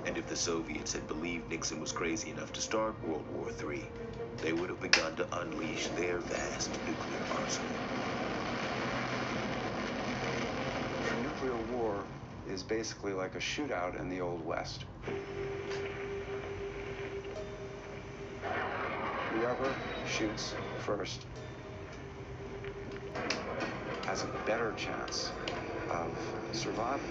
And if the Soviets had believed Nixon was crazy enough to start World War III, they would have begun to unleash their vast nuclear arsenal.
A nuclear war is basically like a shootout in the Old West. Whoever shoots first has a better chance of survival.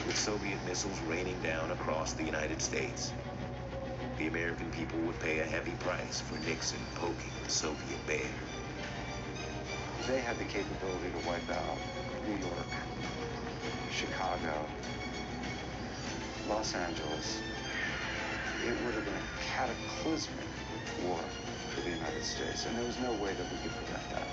With Soviet missiles raining down across the United States, the American people would pay a heavy price for Nixon poking the Soviet bear.
They had the capability to wipe out New York, Chicago, Los Angeles. It would have been a cataclysmic war for the United States, and there was no way that we could prevent that.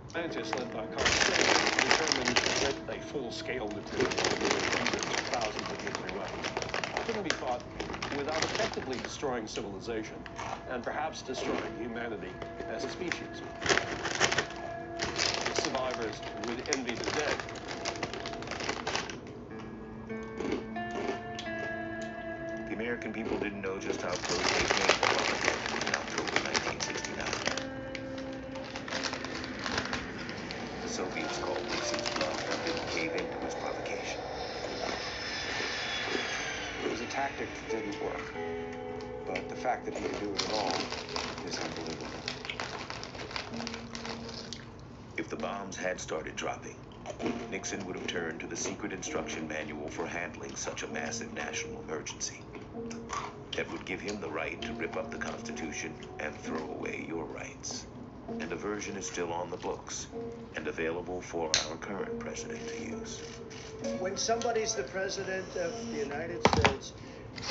Scientists led by Carl Sagan determined that a full-scale nuclear war with hundreds of thousands of nuclear weapons couldn't be fought without effectively destroying civilization and perhaps destroying humanity as a species. The survivors would envy the dead.
The American people didn't know just how close they came to Armageddon in October 1969. The Soviets called Nixon's bluff and didn't cave into his provocation.
It was a tactic that didn't work, but the fact that he could do it at all is unbelievable.
If the bombs had started dropping, Nixon would have turned to the secret instruction manual for handling such a massive national emergency. That would give him the right to rip up the Constitution and throw away your rights. And a version is still on the books and available for our current president to use.
When somebody's the president of the United States,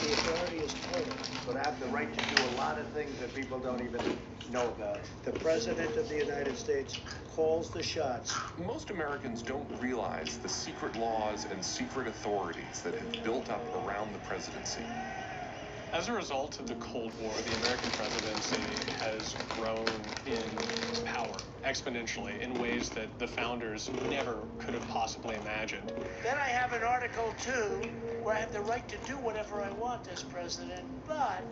The authority is total, but I have the right to do a lot of things that people don't even know about. The President of the United States calls the shots.
Most Americans don't realize the secret laws and secret authorities that have built up around the presidency.
As a result of the Cold War, the American presidency has grown in power exponentially in ways that the founders never could have possibly imagined.
Then I have an Article 2 where I have the right to do whatever I want as president, but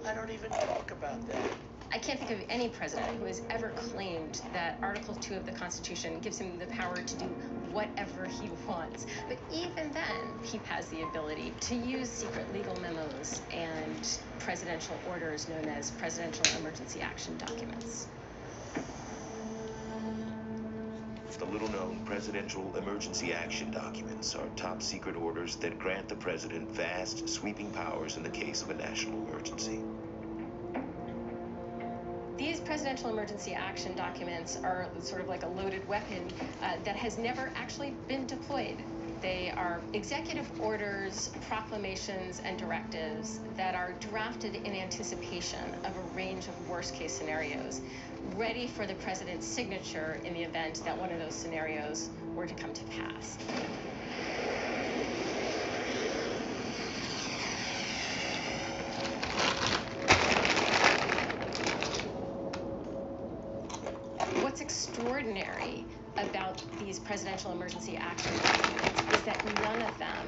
I don't even talk about that.
I can't think of any president who has ever claimed that Article 2 of the Constitution gives him the power to do whatever he wants. But even then, he has the ability to use secret legal memos and presidential orders known as Presidential Emergency Action Documents.
The little-known Presidential Emergency Action Documents are top-secret orders that grant the president vast, sweeping powers in the case of a national emergency.
These presidential emergency action documents are sort of like a loaded weapon that has never actually been deployed. They are executive orders, proclamations, and directives that are drafted in anticipation of a range of worst-case scenarios, ready for the president's signature in the event that one of those scenarios were to come to pass. What's extraordinary about these presidential emergency action documents is that none of them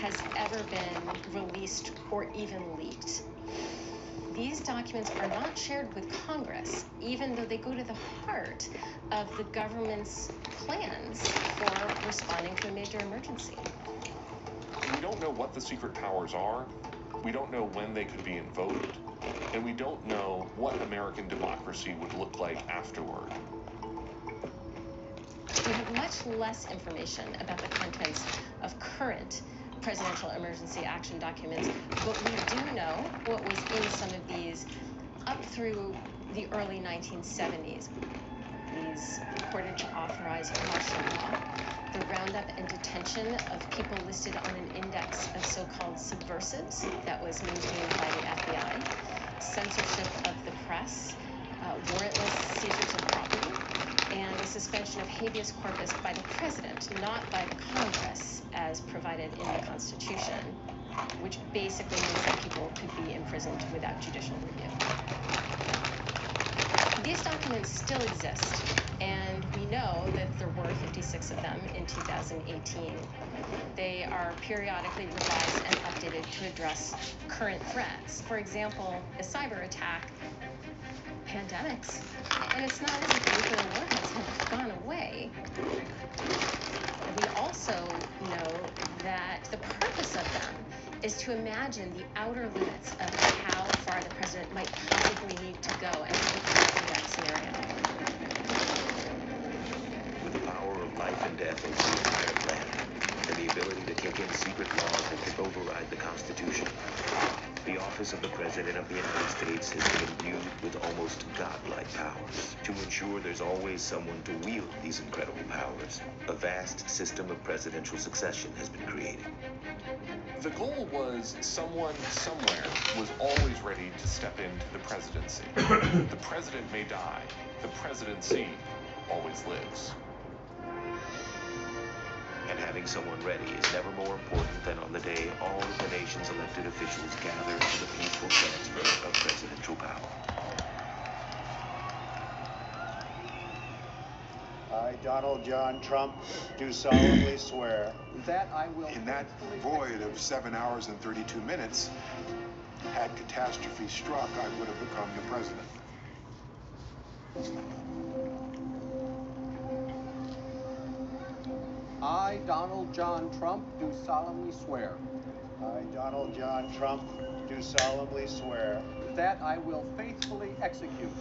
has ever been released or even leaked. These documents are not shared with Congress, even though they go to the heart of the government's plans for responding to a major emergency.
We don't know what the secret powers are, we don't know when they could be invoked, and we don't know what American democracy would look like afterward.
We have much less information about the contents of current presidential emergency action documents, but we do know what was in some of these up through the early 1970s. These purported to authorize martial law, the roundup and detention of people listed on an index of so-called subversives that was maintained by the FBI, censorship of the press, warrantless seizures of property, and the suspension of habeas corpus by the president, not by the Congress, as provided in the Constitution, which basically means that people could be imprisoned without judicial review. These documents still exist, and we know that there were 56 of them in 2018. They are periodically revised and updated to address current threats. For example, a cyber attack, pandemics, and it's not as if nuclear warheads have gone away. We also know that the purpose of them is to imagine the outer limits of how far the president might possibly need to go and prepare for that scenario.
With the power of life and death over the entire planet, and the ability to kick in secret laws that could override the Constitution, the office of the President of the United States has been imbued with almost godlike powers. To ensure there's always someone to wield these incredible powers, a vast system of presidential succession has been created.
The goal was someone somewhere was always ready to step into the presidency. The president may die, the presidency always lives.
And having someone ready is never more important than on the day all of the nation's elected officials gather for the peaceful transfer of presidential power.
I, Donald John Trump, do solemnly swear
that I will. In that void of 7 hours and 32 minutes, had catastrophe struck, I would have become the president.
I, Donald John Trump, do solemnly swear.
I, Donald John Trump, do solemnly swear
that I will faithfully execute.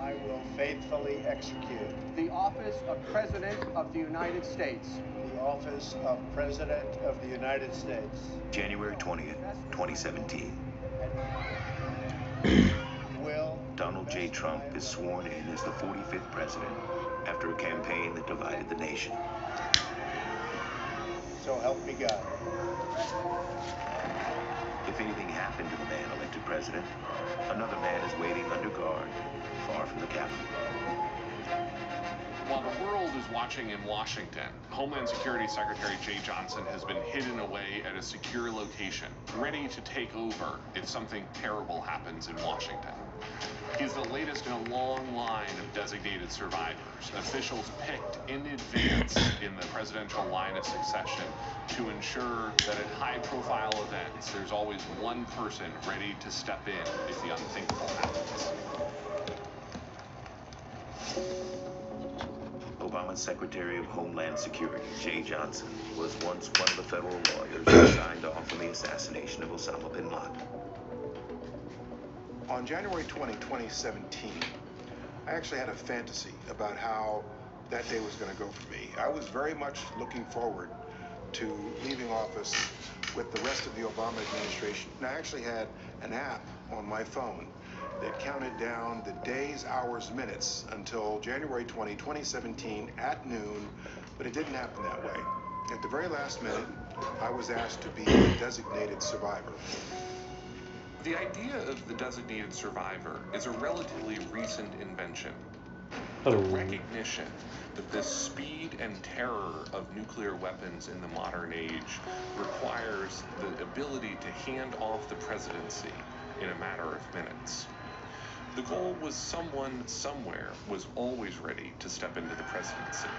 I will faithfully execute
the office of President of the United States.
The office of President of the United States.
January 20th, 2017. Donald J. Trump is sworn in as the 45th president after a campaign that divided the nation.
So help me God.
If anything happened to the man elected president, another man is waiting under guard, far from the Capitol.
While the world is watching in Washington, Homeland Security Secretary Jay Johnson has been hidden away at a secure location, ready to take over if something terrible happens in Washington. He's the latest in a long line of designated survivors, officials picked in advance in the presidential line of succession to ensure that at high-profile events, there's always one person ready to step in if the unthinkable happens.
Obama's Secretary of Homeland Security, Jay Johnson, was once one of the federal lawyers who signed off on the assassination of Osama bin Laden.
On January 20, 2017, I actually had a fantasy about how that day was going to go for me. I was very much looking forward to leaving office with the rest of the Obama administration. And I actually had an app on my phone that counted down the days, hours, minutes until January 20, 2017 at noon, but it didn't happen that way. At the very last minute, I was asked to be a designated survivor.
The idea of the designated survivor is a relatively recent invention. The recognition that the speed and terror of nuclear weapons in the modern age requires the ability to hand off the presidency in a matter of minutes. The goal was someone somewhere was always ready to step into the presidency.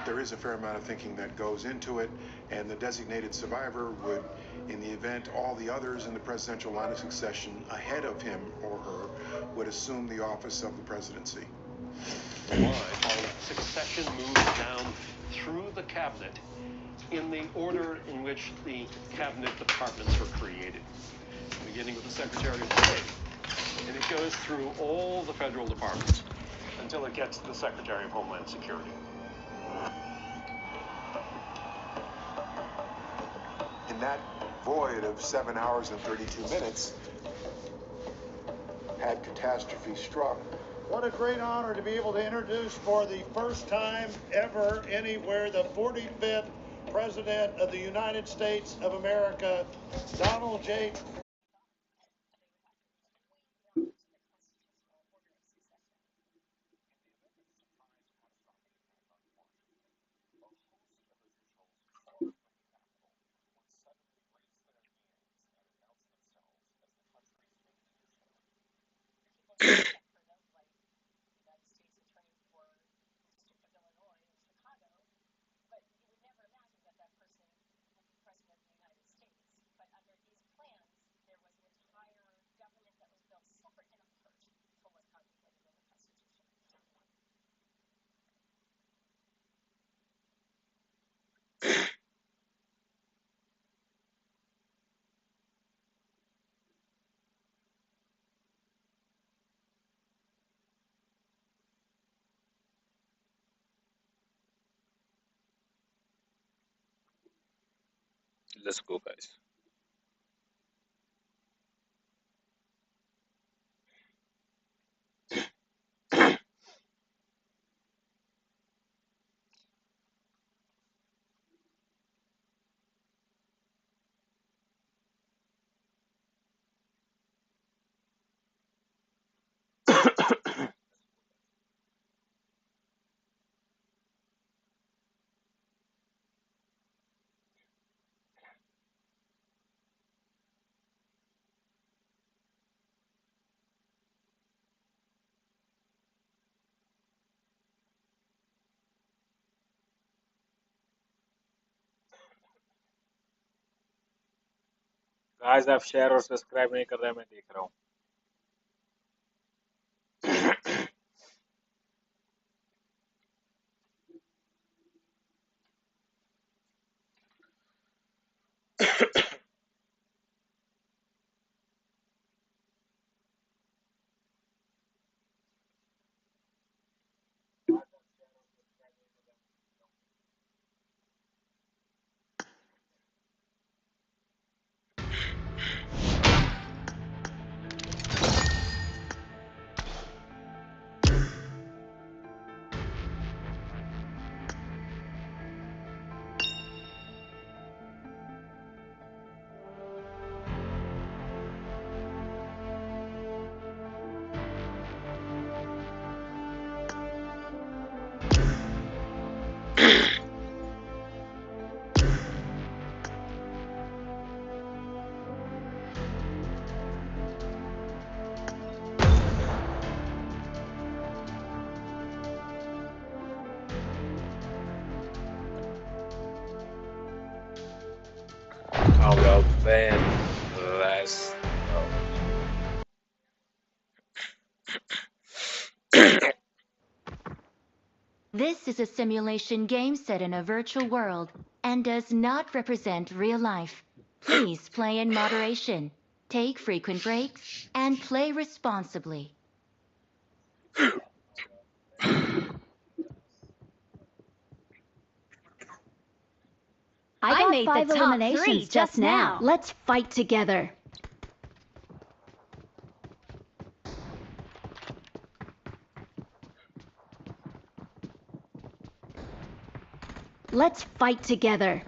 There is a fair amount of thinking that goes into it, and the designated survivor would, in the event all the others in the presidential line of succession ahead of him or her would assume the office of the presidency.
The line of succession moves down through the cabinet in the order in which the cabinet departments were created, beginning with the Secretary of State. And it goes through all the federal departments until it gets to the Secretary of Homeland Security.
In that void of 7 hours and 32 minutes, had catastrophe struck.
What a great honor to be able to introduce for the first time ever anywhere the 45th President of the United States of America, Donald J.
Let's go, guys. Guys, आप share और subscribe नहीं कर रहे, मैं देख रहा हूँ. Well then, let's
This is a simulation game set in a virtual world and does not represent real life. Please play in moderation, take frequent breaks, and play responsibly.
I made the top 3 just now. Let's fight together. Let's fight together.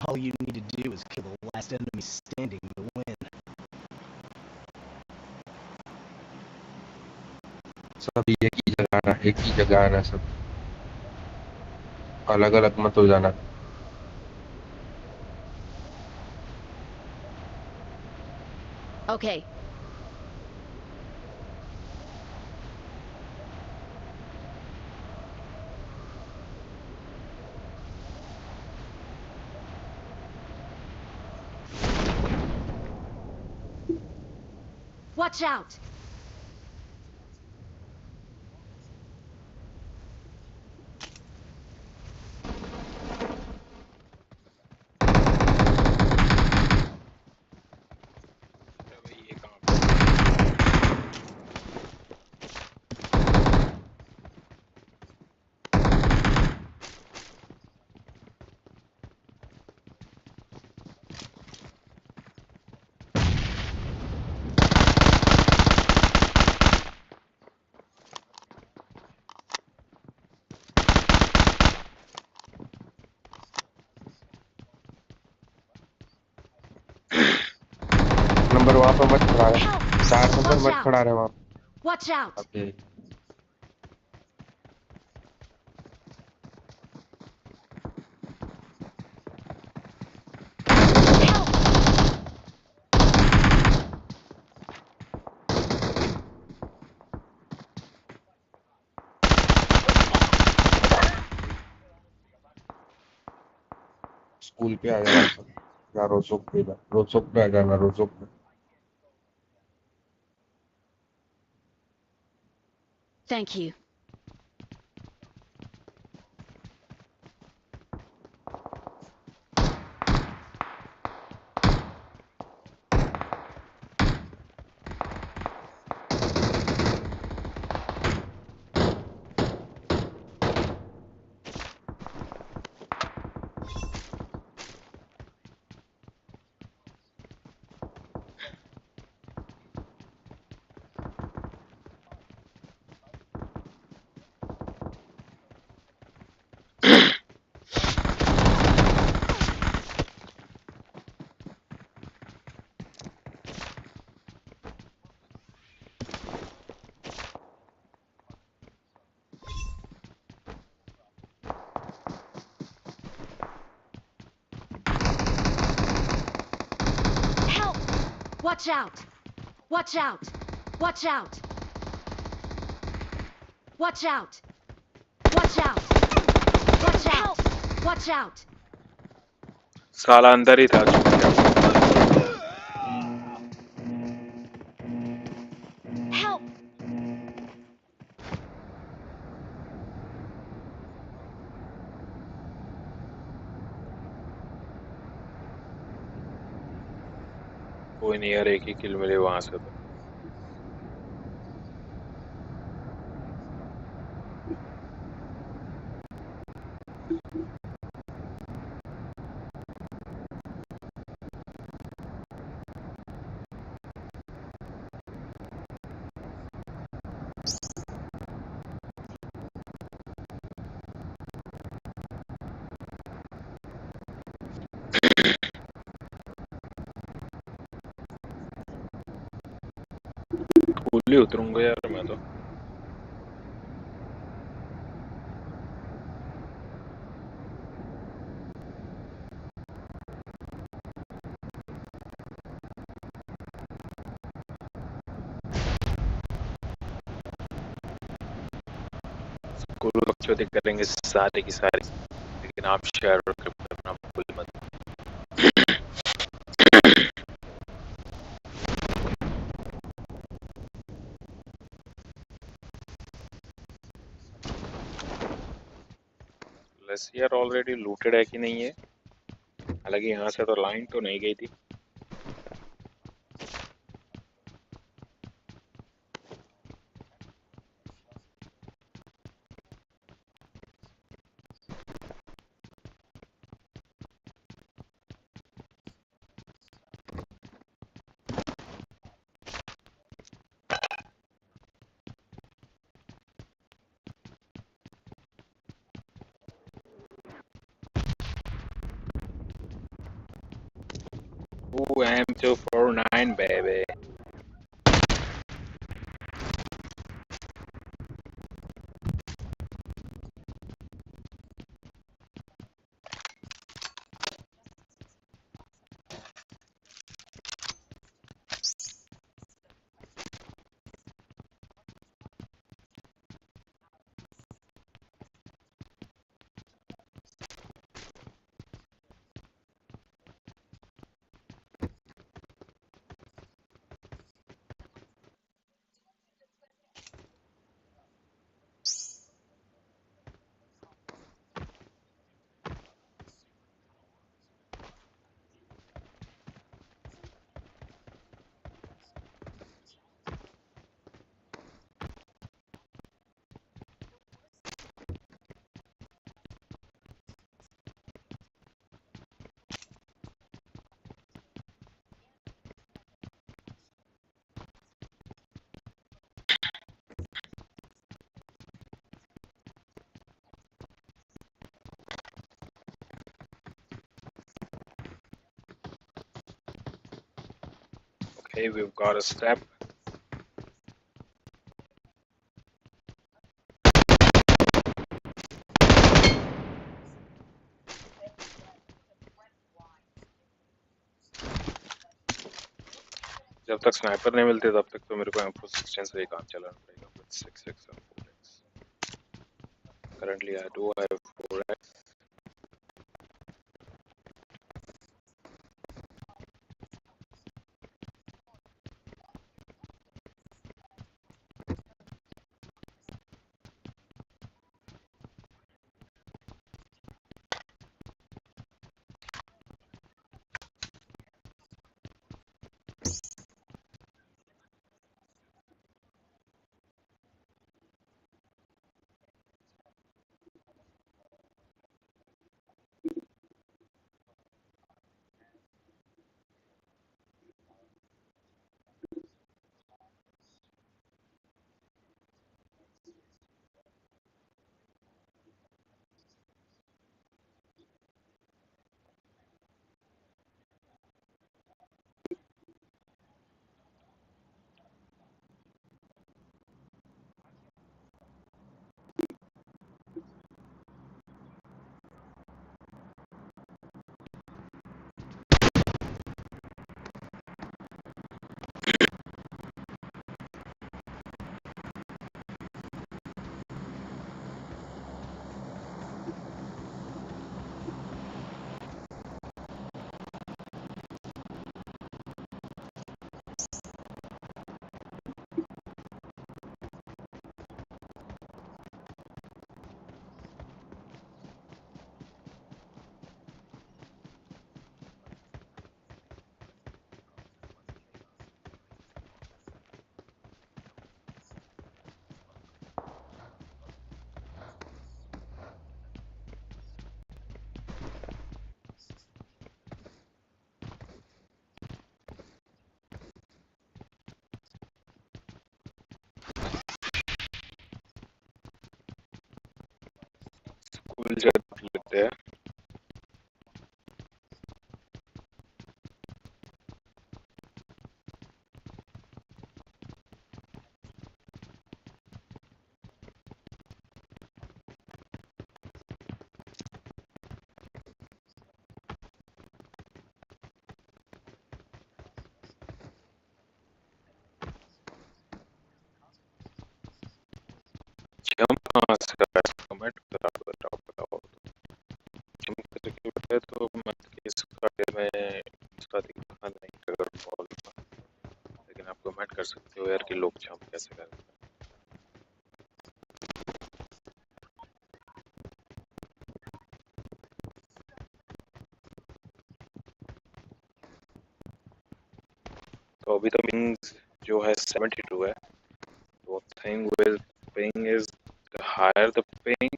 All you need to do is kill the last enemy standing to win.
सब एक ही जगह आना सब अलग अलग मत हो जाना.
Okay. Watch out!
नंबर वहाँ पर मत खड़ा रहे. 4 नंबर मत खड़ा रहे वहाँ.
Watch out!
Okay. स्कूल पे आ जाना सब. या रोसोक पे आ जाना रोसोक पे.
Thank you. Watch out! Watch out! Watch out! Watch out! Watch out! Watch out! Watch out!
साला अंदर ही था.
Help!
कोई नहीं यार, एक ही किल मिले वहां से तो.
ही उतरूंगा यार मैं तो। स्कूल बकचोदी करेंगे सारे की सारी, लेकिन आप शेयर और क्रिप्टो करना भूल मत। लेसियर ऑलरेडी लूटेड है कि नहीं है? हालांकि यहाँ से तो लाइन तो नहीं गई थी। Ooh, M249 baby. Okay, we've got a step. जब तक स्नाइपर नहीं मिलते तब तक तो मेरे को M416 से ही काम चलाना पड़ेगा with 6x and 4x. Currently I do have 4x. है तो मैं इसका मैं इसका दिखा नहीं अगर कॉल का, लेकिन आप कमेंट कर सकते हो यार कि लोग जंप कैसे करते हैं। तो अभी तो पिंग जो है 72 है। तो thing with ping is the higher the ping,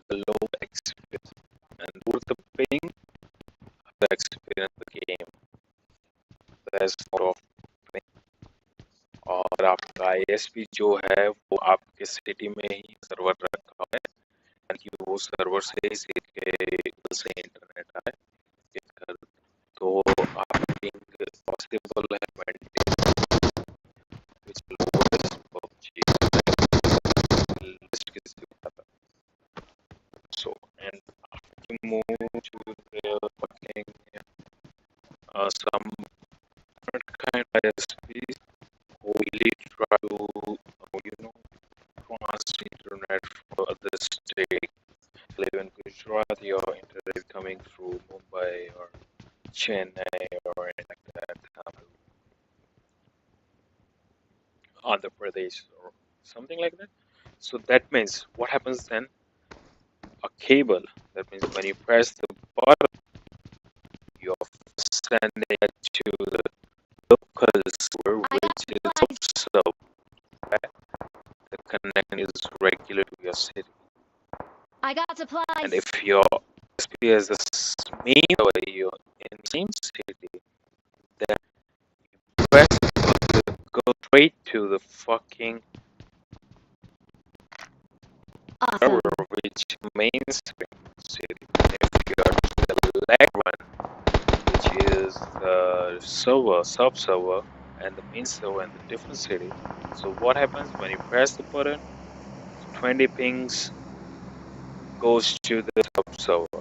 the low experience, and more the ping, the experience the game. There's more of ping. और आपका ISP जो है वो आपके सिटी में ही सर्वर रखा है, यानी कि वो सर्वर से ही सीधे से इंटरनेट आए इधर, तो आपका पिंग पॉसिबल है maintain, which lowest PUBG list किसी को पता। So and after you move to the fucking some different kind of ISPs who really try to cross internet for other state. Live in Gujarat, your internet coming through Mumbai or Chennai or anything like that, Andhra Pradesh or something like that. So that means what happens then? A cable. That means when you press the button, you're sending it to the local server, which is also the connection is regular to your city.
I got supplies.
And if your SP is the main way you're in the same city, then you press the button, go straight to the fucking server, which main city. If you're the lag one, which is the server, sub server, and the main server in the different city. So what happens when you press the button? 20 pings goes to the sub server.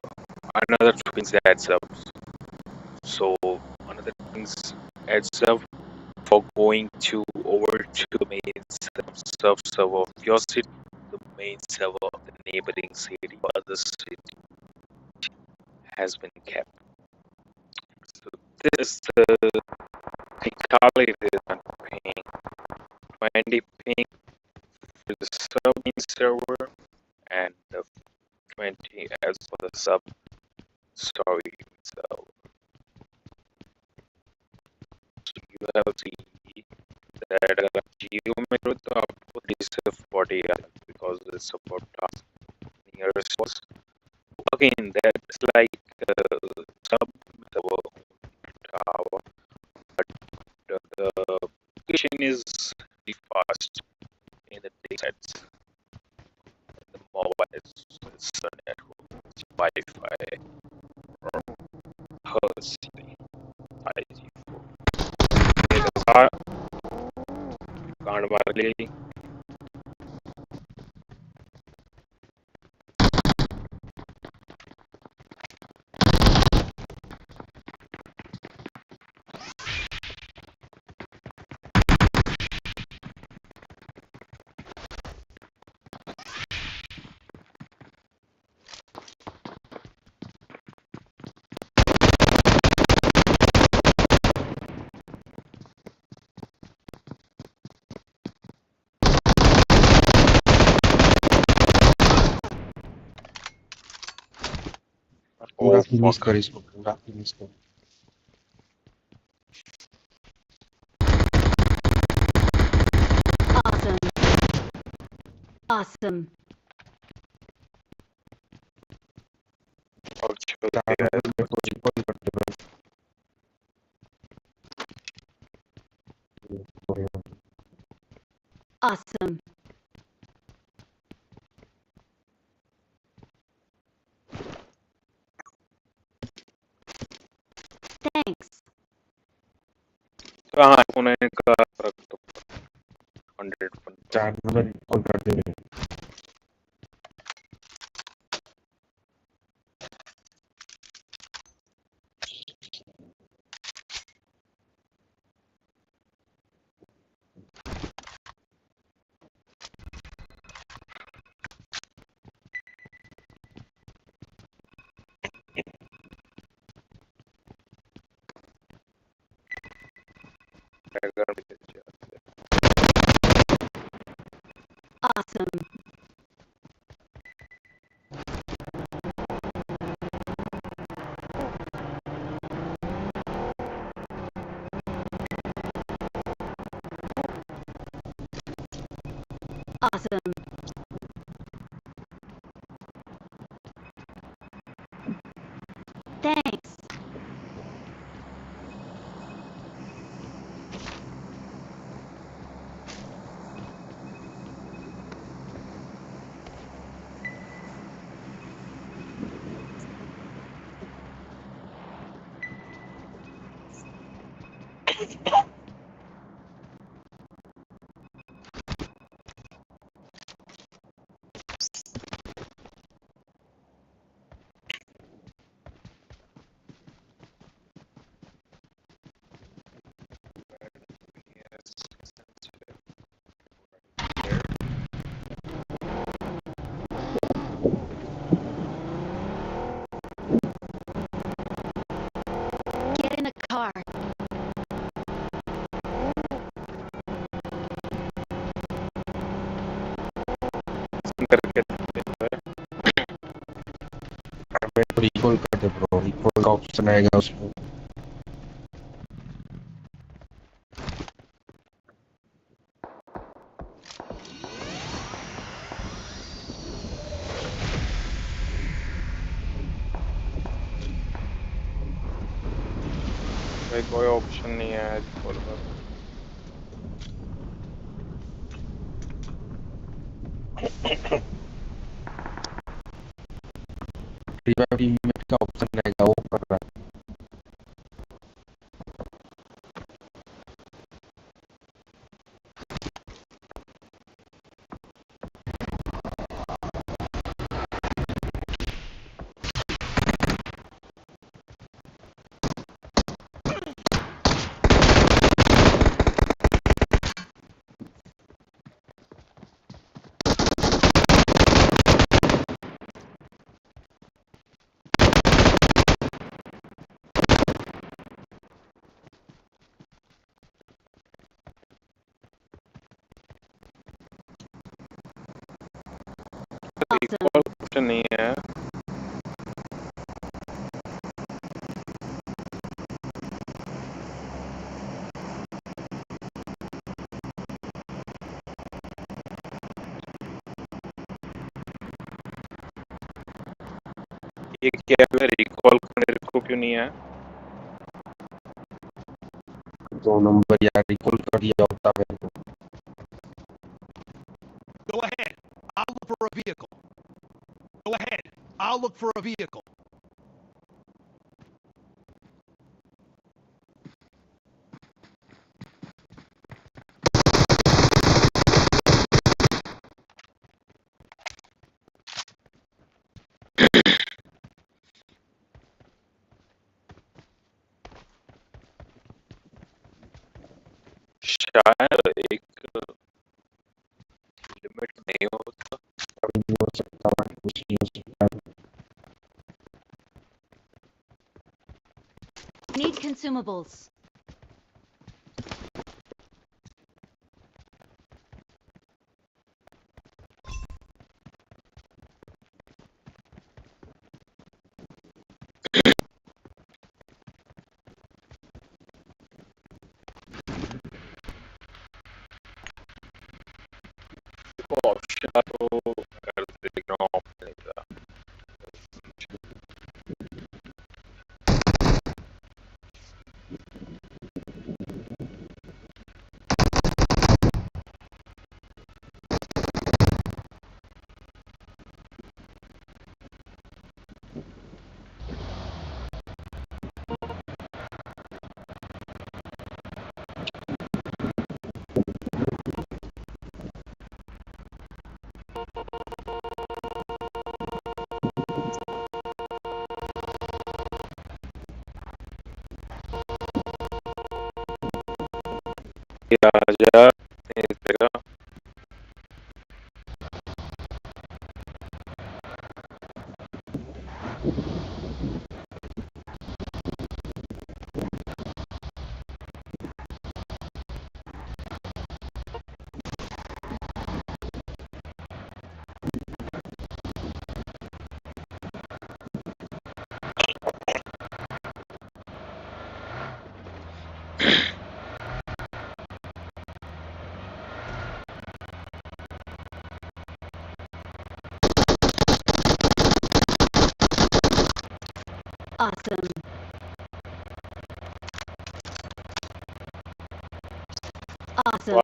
Another pings adds up. So another pings adds up for going to over to the main sub server of your city, the main server of the neighboring city or other city has been kept. So this is the technicality on ping. 20 ping for the sub main server and the 20 as for the sub story server. So you have the that Geo में तो आपको 40 because the support task nearest was again that's like sub server tower, but the application is really fast in the daysets. The mobile is the network, it's Wi-Fi or Hertz 5G4. The car can't barely
पूरा finish कर इसको, पूरा finish कर।
Awesome. Awesome. Thanks.
हाँ होने का फर्क तो 100
4 नंबर कॉल कर देंगे।
अगर मिल जाते
Awesome. Awesome. Thanks. Get in the car.
करके देते हैं
मैं तो रिकॉल कर दे ब्रो, रिकॉल का ऑप्शन आएगा उसमें।
भाई कोई ऑप्शन नहीं है रिकॉल का।
रिवाइव टीममेट का ऑप्शन आएगा, वो कर रहा है।
रिकॉल ऑप्शन नहीं है। ये क्या है रिकॉल करने को क्यों नहीं है?
2 नंबर यार, रिकॉल कर दिया होता मेरे को।
Go ahead. I'll look for a vehicle. Go ahead. I'll look for a vehicle.
शायद एक लिमिट नहीं होता।
अभी नहीं हो सकता, कुछ नहीं हो सकता।
Need consumables.
ऑप्शन तो कर देगा ऑप्शन का। आजा इस जगह
Awesome. Awesome.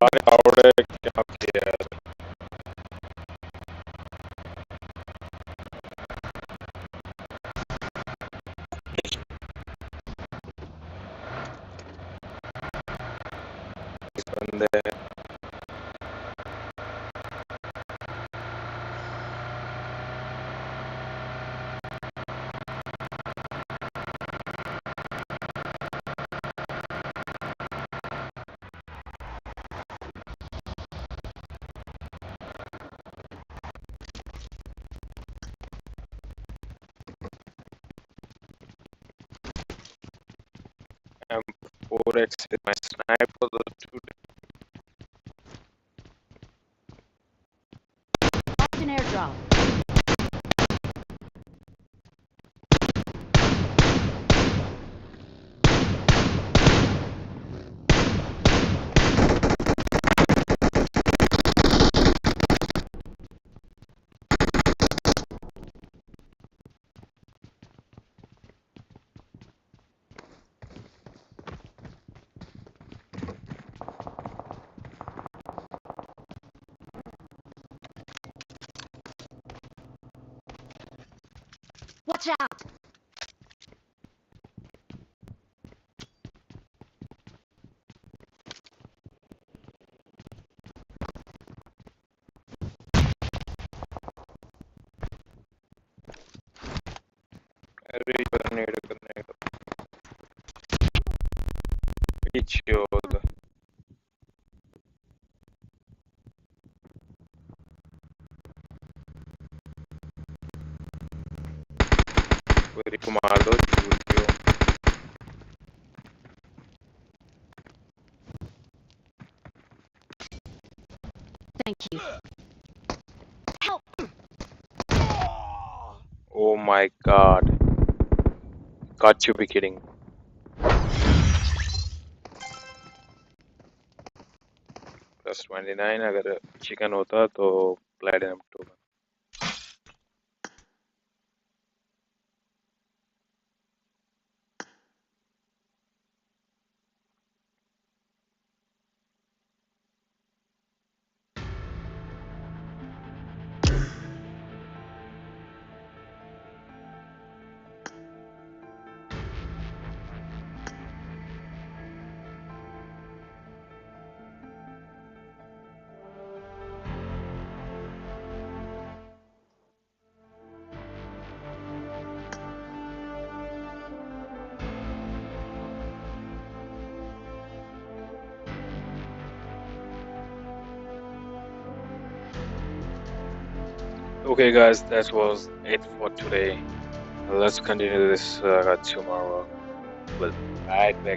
I'm 4x with my sniper.
That's an airdrop. Watch out! Thank you. Help!
Oh my god. Got to be kidding. Plus 29 अगर चिकन होता तो platinum 2. Okay guys, that was it for today. Let's continue this tomorrow. We'll be right back.